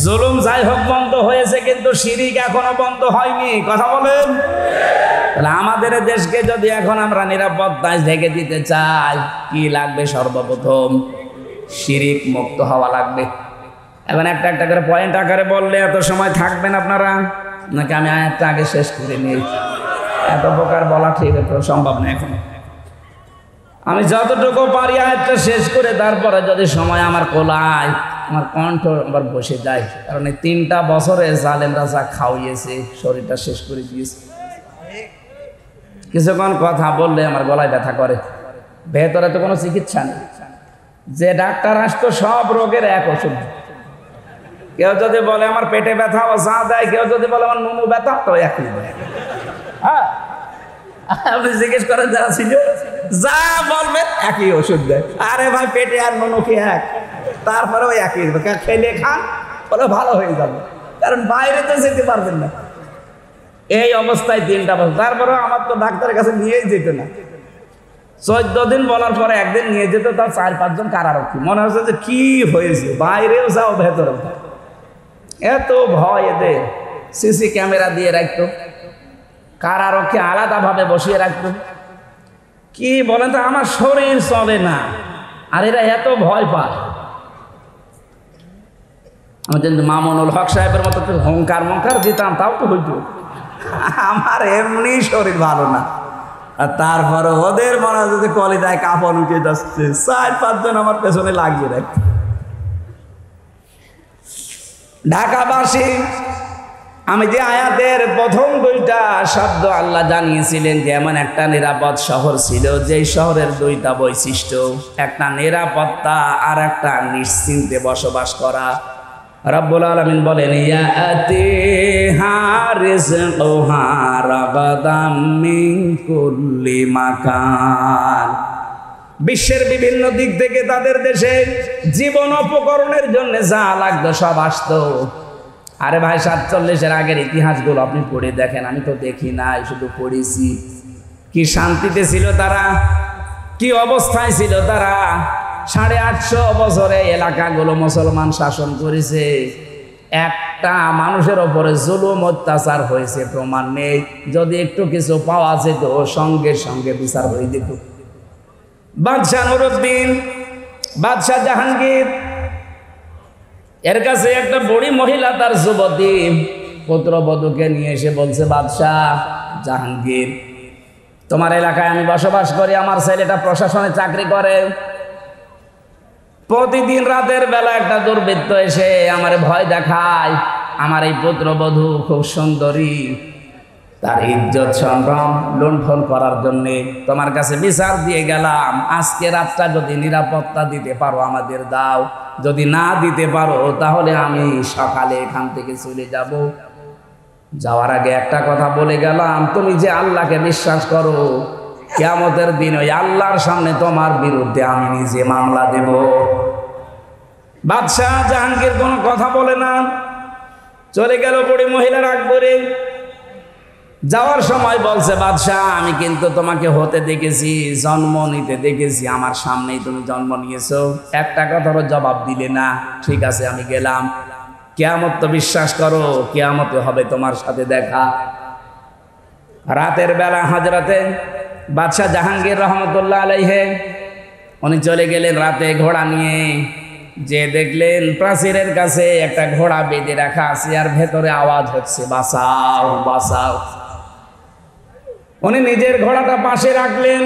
জুলুম যাই হোক বন্ধ হয়েছে, কিন্তু শিরিক এখনো বন্ধ হয়নি। কথা বলেন? তাহলে আমাদের দেশকে যদি এখন আমরা নিরাপত্তায় ঢেকে দিতে চাই, কি লাগবে? সর্বপ্রথম শিরিক মুক্ত হওয়া লাগবে। এখন একটা একটা করে পয়েন্ট আকারে বললে এত সময় থাকবেন আপনারা, নাকি আমি আয়াতটা আগে শেষ করে নিই? এত প্রকার বলা ঠিক সম্ভব না। এখন আমি যতটুকু পারি আয়াতটা শেষ করে তারপরে যদি সময় আমার কোলায়, আমার কণ্ঠ আবার বসে যায়। কারণ এই 3টা বছরে জালেমরা যা খাওয়িয়েছে, শরীরটা শেষ করে দিয়েছে। কিছুক্ষণ কথা বললে আমার গলায় ব্যথা করে, ভেতরে তো কোনো চিকিৎসা নেই। যে ডাক্তার আসতো সব রোগের এক ওষুধ। কেউ যদি বলে আমার পেটে ব্যথা, ও চা দেয়। কেউ যদি বলে আমার নুনু ব্যথা, তো একই দেয়। হ্যাঁ, আপনি জিজ্ঞেস করেন যারা ছিল, যা বলবে একই ওষুধ দেয়। আরে ভাই, পেটে আর নুনু কি এক? তারপরে ওই একই খেলে খান, বলে ভালো হয়ে যাবে, কারণ বাইরে তো যেতে পারবেন না। এই অবস্থায় 3টা বছর। তারপরে আমার তো ডাক্তারের কাছে নিয়েই যেত না। 14 দিন বলার পরে একদিন নিয়ে যেত, তার 4-5 জন কারারক্ষী। মনে হচ্ছে যে কি হয়েছে, বাইরেও যাও ভেতরেও যাও। এত ভয় এদের। সিসি ক্যামেরা দিয়ে রাখতো, কারারক্ষী আলাদাভাবে বসিয়ে রাখতো। কি বলেন তো, আমার শরীর চলে না, আর এরা এত ভয় পায়। আমি কিন্তু মামুনুল হক সাহেবের মতো তো হংকার মঙ্কার দিতাম, তাও তো হইতো। আমার এমনি শরীর ভালো না, আর তারপরে ওদের মনে হয় যদি কলিজায় কাপড় উঠে যাচ্ছে, 4-5 জন আমার পেছনে লাগিয়ে রাখত। ঢাকাবাসী, আমি যে আয়াতের প্রথম 2টা শব্দ আল্লাহ জানিয়েছিলেন যে এমন একটা নিরাপদ শহর ছিল, যেই শহরের 2টা বৈশিষ্ট্য, একটা নিরাপত্তা আর একটা নিশ্চিন্তে বসবাস করা। রব্বুল আলামিন বলেন, ইয়াতিহা রিজকুহা রাগাদাম মিন কুল্লি মাকান। বিশ্বের বিভিন্ন দিক থেকে তাদের দেশে জীবন উপকরণের জন্য যা লাগতো সব আসতো। আরে ভাই, 47-এর আগের ইতিহাসগুলো আপনি পড়ে দেখেন, আমি তো দেখি নাই, শুধু পড়েছি। কি শান্তিতে ছিল তারা, কি অবস্থায় ছিল তারা। 850 বছরে এলাকাগুলো মুসলমান শাসন করেছে। একটা মানুষের ওপরে জুলুম অত্যাচার হয়েছে প্রমাণ নেই। যদি একটু কিছু পাওয়া যেত, সঙ্গে সঙ্গে বিচার হয়ে যেত। বাদশাহ নুরউদ্দিন, বাদশাহ জাহাঙ্গীর, এর কাছে একটা বুড়ি মহিলা তার যুবতী পুত্রবধূকে নিয়ে এসে বলছে, বাদশাহ জাহাঙ্গীর, তোমার এলাকায় আমি বসবাস করি, আমার ছেলেটা প্রশাসনে চাকরি করে। প্রতিদিন রাতের বেলা একটা দুর্বৃত্ত এসে আমার ভয় দেখায়। আমার এই পুত্রবধূ খুব সুন্দরী, তার ইজ্জত সম্ভ্রম লুণ্ঠন করার জন্যে তোমার কাছে বিচার দিয়ে গেলাম। আজকে রাতটা যদি নিরাপত্তা দিতে পারো আমাদের দাও, যদি না দিতে পারো তাহলে আমি সকালে এখান থেকে চলে যাব। যাওয়ার আগে একটা কথা বলে গেলাম, তুমি যে আল্লাহকে বিশ্বাস করো, কিয়ামতের দিন ওই আল্লাহর সামনে তোমার বিরুদ্ধে আমি নিজে মামলা দেব। বাদশাহ জাহাঙ্গীর কোনো কথা বলে না, চলে গেল বুড়ি মহিলার আগ করে। যাওয়ার সময় বলছে, বাদশাহ আমি কিন্তু তোমাকে হতে দেখেছি, জন্ম নিতে দেখেছি, আমার সামনেই তুমি জন্ম নিয়েছো, একটা কথারও জবাব দিলে না। ঠিক আছে, আমি গেলাম। কিয়ামত তো বিশ্বাস করো, কিয়ামতে হবে তোমার সাথে দেখা। রাতের বেলা হযরতে বাদশাহ জাহাঙ্গীর রহমতুল্লাহ আলাইহি উনি চলে গেলেন রাতে ঘোড়া নিয়ে। যে দেখলেন প্রাচীরের কাছে একটা ঘোড়া বেঁধে রাখা আছে, আর ভেতরে আওয়াজ হচ্ছে, বাঁচাও বাঁচাও। উনি নিজের ঘোড়াটা পাশে রাখলেন,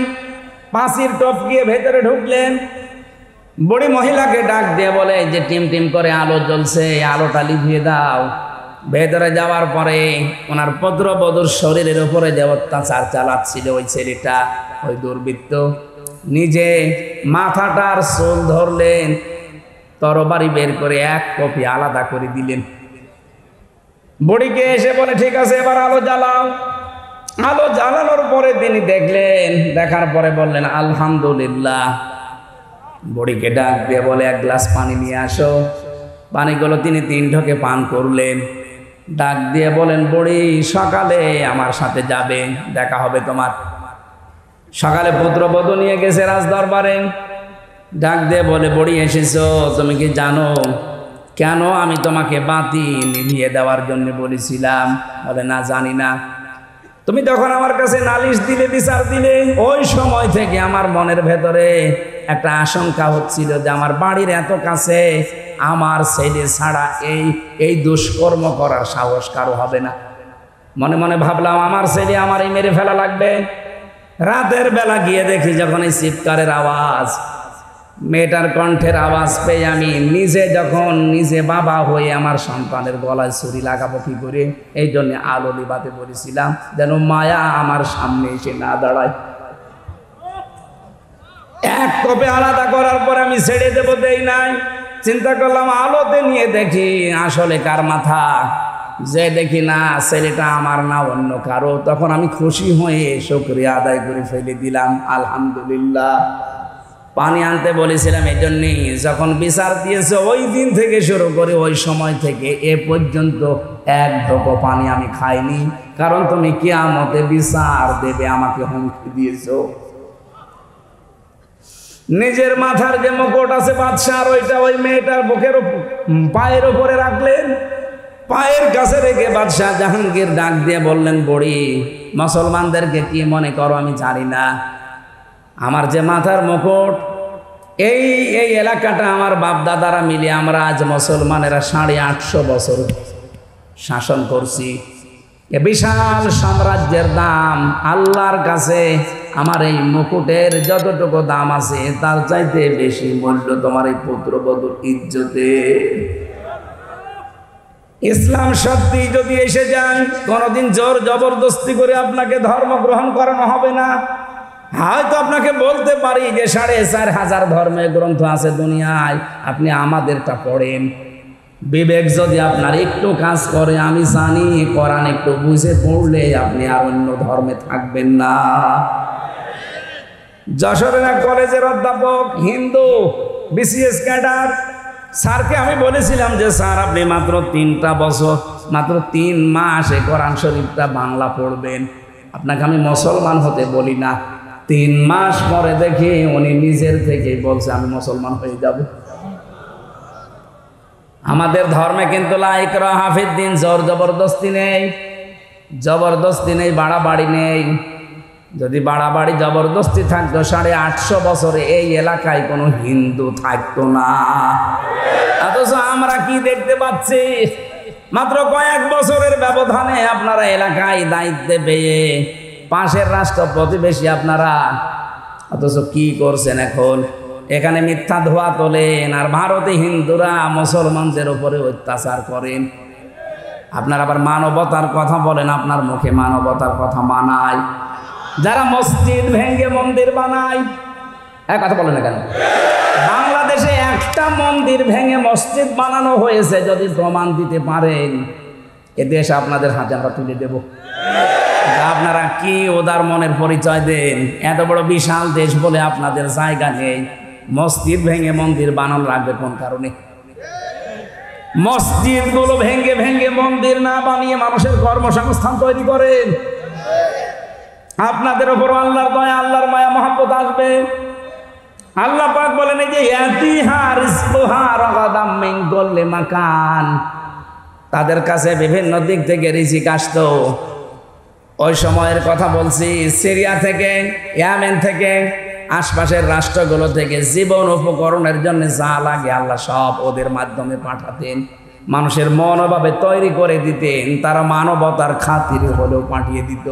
পাঁচির টপকিয়ে ভেতরে ঢুকলেন। বুড়ি মহিলাকে ডাক দিয়ে বলে যে টিম টিম করে আলো জ্বলছে, আলোটা লিভিয়ে দাও। ভেতরে যাওয়ার পরে ওনার পুত্রবধূর শরীরের উপরে যে অত্যাচার চালাচ্ছিল ওই ছেলেটা, ওই দুর্বৃত্ত, নিজে মাথাটার চুল ধরলেন, তরবারি বের করে 1 কপি আলাদা করে দিলেন। বুড়িকে এসে বলে, ঠিক আছে এবার আলো জ্বালাও। আলো জ্বালানোর পরে তিনি দেখলেন, দেখার পরে বললেন আলহামদুলিল্লাহ। বুড়িকে ডাক দিয়ে বলে 1 গ্লাস পানি নিয়ে আসো। পানিগুলো তিনি 3 ঢোকে পান করলেন। ডাক দিয়ে বলেন, বুড়ি সকালে আমার সাথে যাবে, দেখা হবে তোমার। সকালে পুত্রবধূ নিয়ে গেছে রাজদরবারে। ডাক দিয়ে বলে, বুড়ি এসেছো, তুমি কি জানো কেন আমি তোমাকে বাতি নিভিয়ে দেওয়ার জন্য বলেছিলাম? বলে, না জানি না। তুমি তখন আমার কাছে নালিশ দিলে, বিচার দিলে, ওই সময় থেকে আমার মনের ভেতরে একটা আশঙ্কা হচ্ছিল যে আমার বাড়ির এত কাছে আমার ছেলে ছাড়া এই দুষ্কর্ম করার সাহস কারো হবে না। মনে মনে ভাবলাম আমার ছেলে আমারই মেরে ফেলা লাগবে। রাতের বেলা গিয়ে দেখি যখন এই চিৎকারের আওয়াজ, মেয়েটার কণ্ঠের আওয়াজ পেয়ে আমি নিজে বাবা হয়ে আমার সন্তানের গলায় ছুরি লাগাবো কি করে, এই জন্য আলো নিভাতে বলেছিলাম যেন মায়া আমার সামনে এসে না দাঁড়ায়। এক কোপে আলাদা করার পর আমি ছেড়ে দেবো, দেই নাই। চিন্তা করলাম আলোতে নিয়ে দেখি আসলে কার মাথা, যে দেখি না ছেলেটা আমার না অন্য কারো। তখন আমি খুশি হয়ে শুকরিয়া আদায় করে ফেলে দিলাম, আলহামদুলিল্লাহ। পানি আনতে বলেছিলাম এই জন্যই, যখন বিচার দিয়েছে ওই দিন থেকে শুরু করে ওই সময় থেকে এ পর্যন্ত এক ঢোকো পানি আমি খাইনি, কারণ তুমি কিয়ামতে বিচার দেবে আমাকে হুমকি দিয়েছো। নিজের মাথার যে মুকুট আছে বাদশার, ওইটা ওই মেয়েটার বুকের পায়ের উপরে রাখলেন। পায়ের কাছে রেখে বাদশাহ জাহাঙ্গীর ডাক দিয়ে বললেন, বুড়ি, মুসলমানদেরকে কি মনে করো আমি জানি না, আমার যে মাথার মুকুট, এই এলাকাটা আমার বাপ দাদারা মিলে আমরা আজ মুসলমানেরা 850 বছর শাসন করছি। এ বিশাল সাম্রাজ্যের দাম আল্লাহর কাছে আমার এই মুকুটের যতটুকু দাম আছে তার চাইতে বেশি মূল্য তোমার এই পুত্রবধূর ইজ্জতে। ইসলাম সত্যি যদি এসে যায়, কোনোদিন জোর জবরদস্তি করে আপনাকে ধর্ম গ্রহণ করানো হবে না। হয়তো আপনাকে বলতে পারি যে 4500 ধর্মের গ্রন্থ আছে দুনিয়ায়, আপনি আমাদেরটা পড়েন। বিবেক যদি আপনার একটু কাজ করে, আমি জানি কোরআন একটু বুঝে পড়লে আপনি আর অন্য ধর্মে থাকবেন না। যশোরের এক কলেজের অধ্যাপক, হিন্দু, বিসিএস ক্যাডার, স্যারকে আমি বলেছিলাম যে স্যার আপনি মাত্র 3 মাস কোরআন শরীফটা বাংলা পড়বেন, আপনাকে আমি মুসলমান হতে বলি না। 3 মাস পরে দেখি উনি নিজের থেকে বলছে আমি মুসলমান হয়ে যাব। আমাদের ধর্মে কিন্তু লা ইকরাহা ফিদ্দিন, জোর জবরদস্তি নেই, বাড়াবাড়ি নেই। যদি বাড়াবাড়ি জবরদস্তি থাকতো 850 বছরে এই এলাকায় কোনো হিন্দু থাকতো না। অথচ আমরা কি দেখতে পাচ্ছি, মাত্র কয়েক বছরের ব্যবধানে আপনারা এলাকায় দায়িত্বে পেয়ে পাশের রাষ্ট্র প্রতিবেশী আপনারা, অথচ কি করছেন এখন, এখানে মিথ্যা ধোয়া তোলেন আর ভারতে হিন্দুরা মুসলমানদের উপরে অত্যাচার করেন। আপনার আবার মানবতার কথা বলেন, আপনার মুখে মানবতার কথা মানায়। যারা মসজিদ ভেঙে মন্দির বানায়, এক কথা বলেন না কেন? বাংলাদেশে একটা মন্দির ভেঙে মসজিদ বানানো হয়েছে, যদি প্রমাণ দিতে পারেন এ দেশ আপনাদের হাতে আমরা তুলে দেব। আপনারা কি ওদার মনের পরিচয় দেন? এত বড় বিশাল দেশ বলে আপনাদের জায়গা নেই, মসজিদ ভেঙে মন্দির বানানো লাগবে কোন কারণে? মসজিদগুলো ভেঙে মন্দির না বানিয়ে মানুষের কর্মসংস্থান তৈরি করেন। আপনাদের উপর আল্লাহর দয়া, আল্লাহর মায়া মহব্বত আসবে। আল্লাহ পাক বলেন এই যে ইয়াতিহা রিজকুহা রাগাদাম মিন কুল্লি মাকান, তাদের কাছে বিভিন্ন দিক থেকে রিজিক আসতো। ওই সময়ের কথা বলছি, সিরিয়া থেকে, ইয়েমেন থেকে, আশপাশের রাষ্ট্রগুলো থেকে জীবন উপকরণের জন্য যা লাগে আল্লাহ সব ওদের মাধ্যমে পাঠাতেন। মানুষের মনোভাবে তৈরি করে দিতেন, তারা মানবতার খাতিরে হলেও পাঠিয়ে দিত।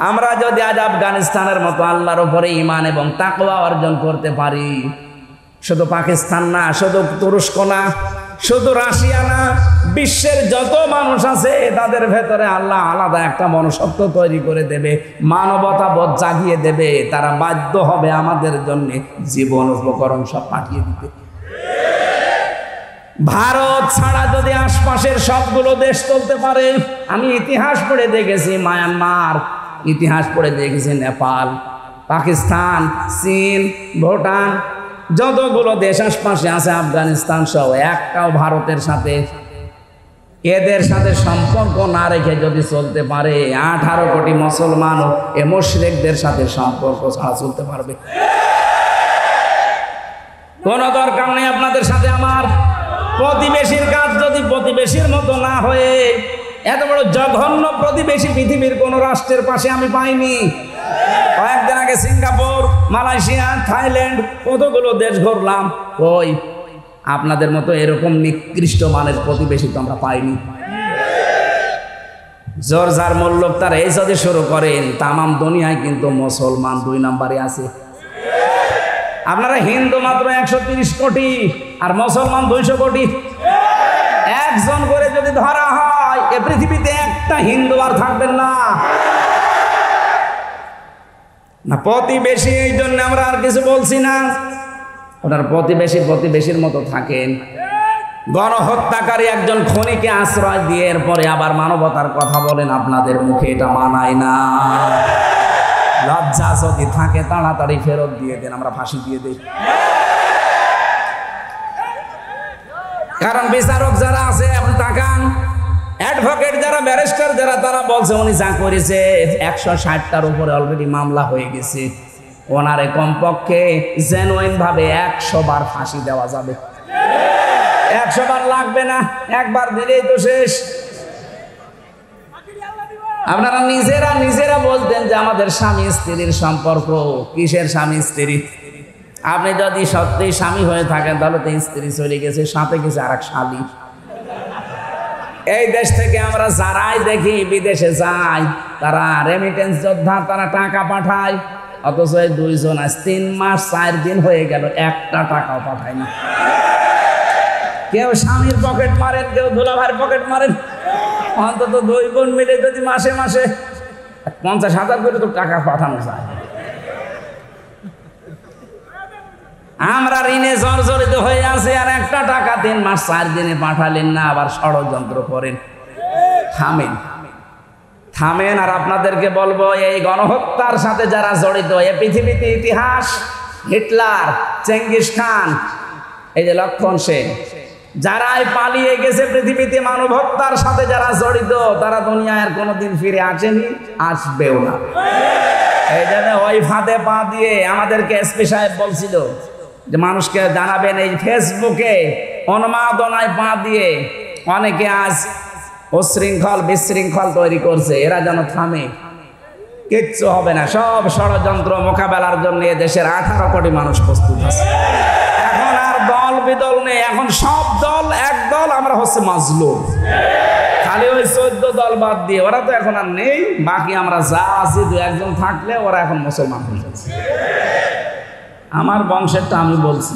আমরা যদি আজ আফগানিস্তানের মতো আল্লাহর উপরে ঈমান এবং তাকওয়া অর্জন করতে পারি, শুধু পাকিস্তান না, শুধু তুরস্ক না, শুধু রাশিয়া না, বিশ্বের যত মানুষ আছে তাদের ভেতরে আল্লাহ আলাদা একটা মনুষ্যত্ব তৈরি করে দেবে, মানবতাবোধ জাগিয়ে দেবে। তারা বাধ্য হবে আমাদের জন্য জীবন উপকরণ সব পাঠিয়ে দিতে। ভারত ছাড়া যদি আশপাশের সবগুলো দেশ চলতে পারে, আমি ইতিহাস পড়ে দেখেছি মায়ানমার, ইতিহাস পড়ে দেখেছি নেপাল, পাকিস্তান, চীন, ভুটান, যতগুলো দেশ আশপাশে আছে, আফগানিস্তান সহ, একটাও ভারতের সাথে এদের সাথে সম্পর্ক না রেখে যদি চলতে পারে, 18 কোটি মুসলমানও এ মুশরিকদের সাথে সম্পর্ক ছাড়া চলতে পারবে? কোনো দরকার নেই আপনাদের সাথে আমার। প্রতিবেশীর কাজ যদি প্রতিবেশীর মতো না হয়ে, এত বড় জঘন্য প্রতিবেশী পৃথিবীর কোন রাষ্ট্রের পাশে আমি পাইনি। কয়েকদিন আগে সিঙ্গাপুর, মালয়েশিয়া, থাইল্যান্ড, কতগুলো দেশ ঘুরলাম, ওই আপনাদের মতো এরকম নিকৃষ্ট মানের প্রতিবেশী তো আমরা পাইনি। জোর যার মূল্য তার এই যদি শুরু করেন, তামাম দুনিয়ায় কিন্তু মুসলমান 2 নম্বরে আছে। আপনারা হিন্দু মাত্র 130 কোটি আর মুসলমান 200 কোটি। একজন করে যদি ধরা হয় এ পৃথিবীতে একটা হিন্দু আর থাকবেন না। না প্রতিবেশী, এই জন্য আমরা আর কিছু বলছি না। ওনার প্রতিবেশীর মতো থাকেন। গণহত্যাকারী একজন খুনিকে আশ্রয় দিয়ে এরপরে আবার মানবতার কথা বলেন, আপনাদের মুখে এটা মানায় না। লজ্জা যদি থাকে তাড়াতাড়ি ফেরত দিয়ে দেন, আমরা ফাঁসি দিয়ে দিই। কারণ বিচারক যারা আছে আপনি তাকান, অ্যাডভোকেট যারা, ব্যারিস্টার যারা, তারা বলছে উনি যা করেছে 160টার উপরে অলরেডি মামলা হয়ে গেছে, ওনারে কমপক্ষে জেনুইন ভাবে 100 বার ফাঁসি দেওয়া যাবে। 100 বার লাগবে না, একবার দিলেই তো শেষ। আপনারা নিজেরা বলতেন যে আমাদের স্বামী স্ত্রীর সম্পর্ক কিসের স্বামী স্ত্রী। আপনি যদি সত্যি স্বামী হয়ে থাকেন তাহলে তো স্ত্রী চলে গেছে, সাথে গেছে আর এক শালী। এই দেশ থেকে আমরা যারাই দেখি বিদেশে যাই, তারা রেমিটেন্স যোদ্ধা, তারা টাকা পাঠায়, অথচ এই 2 জন আজ 3 মাস 4 দিন হয়ে গেল একটা টাকাও পাঠায় না। কেউ স্বামীর পকেট মারেন, কেউ দুলাভাইয়ের পকেট মারেন। অন্তত 2 বোন মিলে যদি মাসে 50,000 করে তো টাকা পাঠানো যায়। আমরা ঋণে জর্জরিত হয়ে আছি, আর একটা টাকা 3 মাস 4 দিনে পাঠালেন না, আবার ষড়যন্ত্র করেন। থামেন। আর আপনাদেরকে বলবো, এই গণহত্যার সাথে যারা জড়িত, এই পৃথিবীতে ইতিহাস, হিটলার, চেঙ্গিস খান, এই যে লক্ষণ সেন, যারাই পালিয়ে গেছে পৃথিবীতে মানব হত্যার সাথে যারা জড়িত, তারা দুনিয়ায় আর কোনোদিন ফিরে আসেনি, আসবেও না। এই জন্য ওই ফাঁদে পা দিয়ে আমাদেরকে এসপি সাহেব বলছিল যে মানুষকে জানাবেন, এই ফেসবুকে উন্মাদনায় পা দিয়ে অনেকে আজ উচ্ছৃঙ্খল বিশৃঙ্খল তৈরি করছে, এরা যেন থামে। কিচ্ছু হবে না, সব ষড়যন্ত্র মোকাবেলার জন্য দেশের 18 কোটি মানুষ প্রস্তুত আছে। এখন আর দল বিদল নেই, এখন সব দল এক দল, আমরা হচ্ছে মাজলুম। খালি ওই 14 দল বাদ দিয়ে ওরা তো এখন আর নেই, বাকি আমরা যা আছি 2-1 জন থাকলে ওরা এখন মুসলমান হয়ে যাচ্ছে। আমার বংশেরটা আমি বলছি,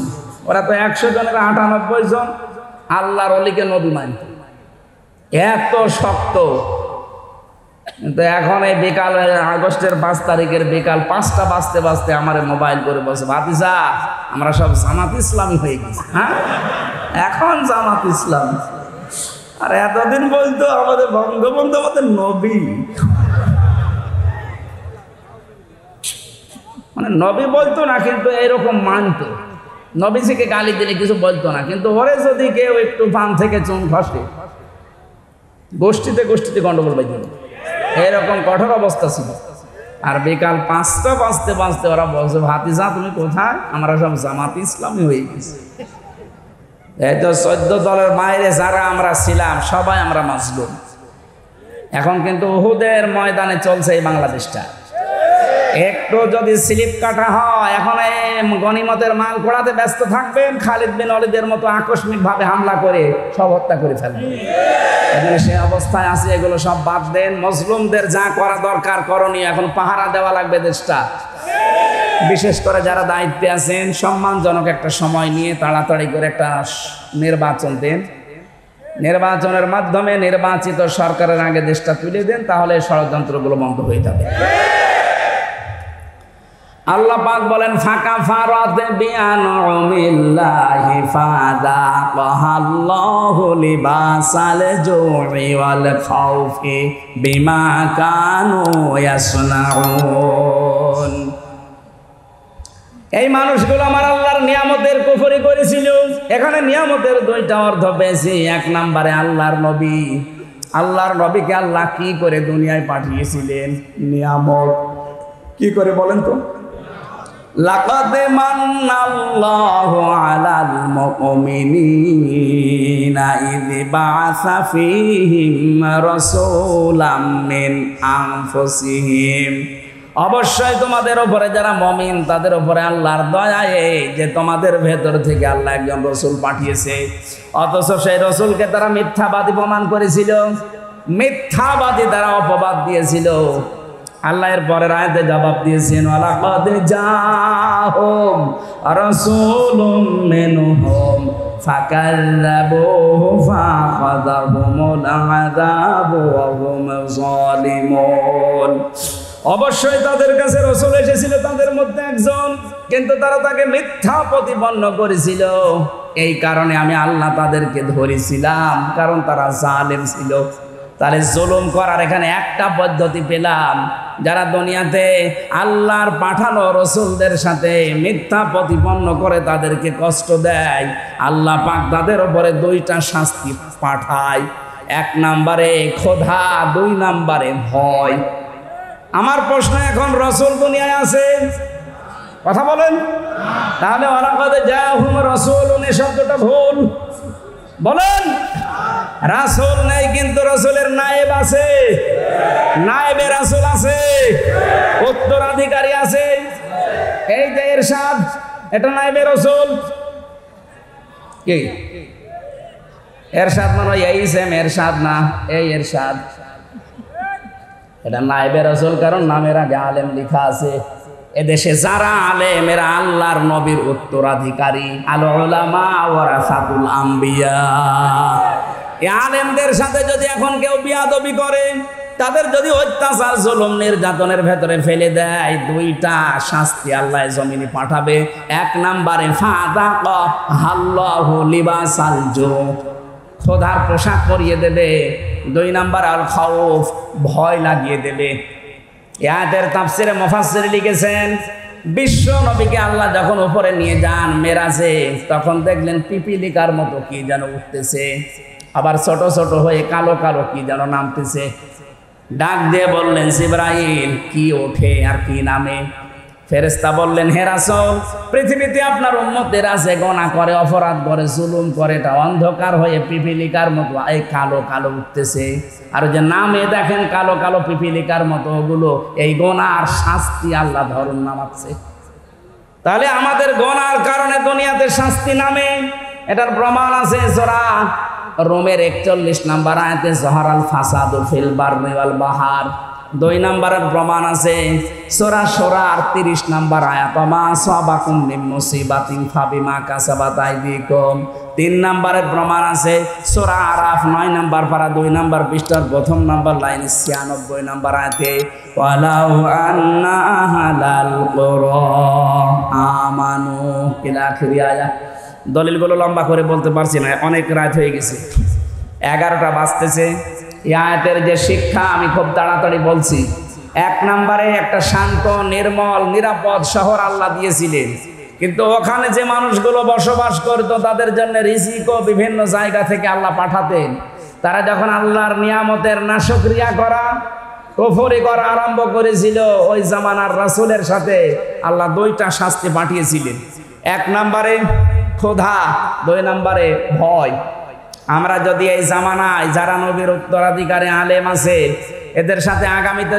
ওরা তো 100 জনের 98 জন আল্লাহর ওলিকে নবী মানত, এত শক্ত। কিন্তু এখন এই বিকাল, আগস্টের 5 তারিখের বিকাল 5টা বাজতে আমার মোবাইল করে বলছে, ভাতিজা আমরা সব জামাত ইসলামী হয়ে গেছি। হ্যাঁ, এখন জামাত ইসলাম। আর এতদিন বলতো আমাদের বঙ্গবন্ধু আমাদের নবী, মানে নবী বলতো না কিন্তু এরকম মানতো। নবীজিকে গালি দিলে কিছু বলতো না, কিন্তু ওরে যদি কেউ একটু পান থেকে চুন খসে, গোষ্ঠীতে গন্ডগোল বাজে, এরকম কঠোর অবস্থা ছিল। আর বিকাল 5টা বাজতে ওরা বলছে, ভাতিজা তুমি কোথায়? আমরা সব জামাত ইসলামী হয়ে গেছি। এই তো 14 দলের বাইরে যারা আমরা ছিলাম সবাই আমরা মাজলুম। এখন কিন্তু উহুদের ময়দানে চলছে এই বাংলাদেশটা। একটু যদি স্লিপ কাটা হয়, এখন এই গনিমতের মাল কোড়াতে ব্যস্ত থাকবেন, খালিদ বিন ওয়ালিদের মতো আকস্মিক ভাবে হামলা করে সব হত্যা করে ফেলবেন। এখানে সে অবস্থায় আছে, এগুলো সব বাদ দেন। মুসলিমদের যা করা দরকার করণীয়, এখন পাহারা দেওয়া লাগবে দেশটা। বিশেষ করে যারা দায়িত্বে আছেন, সম্মানজনক একটা সময় নিয়ে তাড়াতাড়ি করে একটা নির্বাচন দেন। নির্বাচনের মাধ্যমে নির্বাচিত সরকারের আগে দেশটা তুলে দেন, তাহলে ষড়যন্ত্রগুলো বন্ধ হয়ে যাবে। আল্লাহ পাক বলেন, ফাকা ফারাত বিআনউমিল্লাহি ফাযাকাল্লাহু লিবাসাল জুই ওয়াল খাউফি বিমা কানু ইয়াসনাউন। এই মানুষগুলো আমার আল্লাহর নিয়ামতের কুফরি করেছিল। এখানে নিয়ামতের 2টা অর্থ পেয়েছি। 1 নম্বরে আল্লাহর নবী। আল্লাহর নবীকে আল্লাহ কি করে দুনিয়ায় পাঠিয়েছিলেন? নিয়ামত। কি করে বলেন তো? লাকাদ মান্নাল্লাহু আলাল মুমিনিনা ইয বা'সা ফীহিম রাসূলাম মিন আনফুসিহিম। অবশ্যই তোমাদের উপরে যারা মুমিন তাদের উপরে আল্লাহর দয়ায় যে তোমাদের ভেতর থেকে আল্লাহ একজন রাসূল পাঠিয়েছে, অথচ সেই রাসূলকে তারা মিথ্যাবাদী প্রমাণ করেছিল, মিথ্যাবাদী তারা অপবাদ দিয়েছিল। আল্লাহ এর পরের আয়াতে জবাব দিয়েছেন, ওয়ালাকাদ জাআহুম রাসূলুম মিনহুম ফাকাযযাবুহু ফাআখাযাহুমুল আযাবু ওয়া হুম যালিমুন। অবশ্যই তাদের কাছে রাসূল এসেছিল তাদের মধ্যে একজন, কিন্তু তারা তাকে মিথ্যা প্রতিপন্ন করেছিল। এই কারণে আমি আল্লাহ তাদেরকে ধরেছিলাম, কারণ তারা জালেম ছিল। তাহলে জুলুম করার এখানে একটা পদ্ধতি পেলাম, যারা দুনিয়াতে আল্লাহর পাঠানো রসুলদের সাথে মিথ্যা প্রতিপন্ন করে তাদেরকে কষ্ট দেয়, আল্লাহ পাক তাদের উপরে দুইটা শাস্তি পাঠায়। এক নম্বরে ক্ষুধা, দুই নম্বরে ভয়। আমার প্রশ্ন, এখন রসুল দুনিয়ায় আছে? কথা বলেন। তাহলে ওয়ালাকাদ জাআহুম রাসূলুন এই শব্দটা ভুল। বলেন, রাসূল নেই, কিন্তু রাসূলের নায়েব আছে, নায়েবে রাসূল আছে, উত্তরাধিকারী আছে। এই যে ইরশাদ, এটা নায়েবে রাসূল। কি ইরশাদ? মানে এই সেম ইরশাদ না, এই ইরশাদ এটা নায়েবে রাসূল, কারণ নামের আগে আলেম লেখা আছে। এদেশে যারা আলেম, এরা আল্লাহর নবীর উত্তরাধিকারী। আল উলামা ওয়ারাসাতুল আম্বিয়া। এই আলেমদের সাথে যদি এখন কেউ বিয়াদবি করে, তাদের যদি অত্যাচার জুলুম নির্যাতনের ভেতরে ফেলে দেয়, দুইটা শাস্তি আল্লাহ জমিনে পাঠাবে। এক নম্বরে ফাযাকা আল্লাহু লিবাসাল জু, ক্ষুধার পোশাক পরিয়ে দেবে। দুই নাম্বার আল খাউফ, ভয় লাগিয়ে দেবে। ইয়াদের তাফসিরে মুফাসসির লিখেছেন, বিশ্ব নবীকে আল্লাহ যখন উপরে নিয়ে যান মেরাজে, তখন দেখলেন পিপিলিকার মতো কি যেন উঠতেছে, আবার ছোট ছোট হয়ে কালো কালো কি যেন নামতেছে। ডাক দিয়ে বললেন, জিবরাইল, কি ওঠে আর কি নামে? ফেরেশতা বললেন, হে রাসূল, পৃথিবীতে আপনার উম্মতের আছে গুনাহ করে, অপরাধ করে, জুলুম করে, এটা অন্ধকার হয়ে পিপিলিকার মতো এই কালো কালো উঠতেছে। আর যে নামে দেখেন কালো কালো পিপিলিকার মতো, ওগুলো এই গুনাহর শাস্তি আল্লাহ ধরুন নামাচ্ছে। তাহলে আমাদের গুনাহর কারণে দুনিয়াতে শাস্তি নামে, এটার প্রমাণ আছে সূরা রোমের 41 নম্বর আয়াতে, যহারাল ফাসাদু ফিল বাররি ওয়াল বাহার। দুই নম্বরের প্রমাণ আছে সূরা শুরার 30 নম্বর আয়াত, মা সাবাকুম মিন মুসিবাতিন ফাবিমা কাসাবাত আইদিকুম। 3 নম্বরের প্রমাণ আছে সূরা আরাফ 9 নম্বর পারা 2 নম্বর পৃষ্ঠার 1ম নম্বর লাইনে 96 নম্বর আয়াতে, ওয়ালাউ আন্না আহলাল কুরা আমানু ইলা আখিরি আয়াত। দলিলগুলো লম্বা করে বলতে পারছি না, অনেক রাত হয়ে গেছে, 11টা বাজতেছে। এই আয়াতের যে শিক্ষা আমি খুব তাড়াতাড়ি বলছি। এক নম্বরে একটা শান্ত, নির্মল, নিরাপদ শহর আল্লাহ দিয়েছিলেন, কিন্তু ওখানে যে মানুষগুলো বসবাস করত তাদের জন্য রিজিকও বিভিন্ন জায়গা থেকে আল্লাহ পাঠাতেন। তারা যখন আল্লাহর নিয়ামতের নাশকরিয়া করা, কুফরি করা আরম্ভ করেছিল, ওই জামানার রাসূলের সাথে আল্লাহ দুইটা শাস্তি পাঠিয়েছিলেন। এক নম্বরে ক্ষুধা, 2 নম্বরে ভয়। আমরা যদি এই জামানায় যারা নবীর উত্তরাধিকারী আলেম আছে, এদের সাথে আগামীতে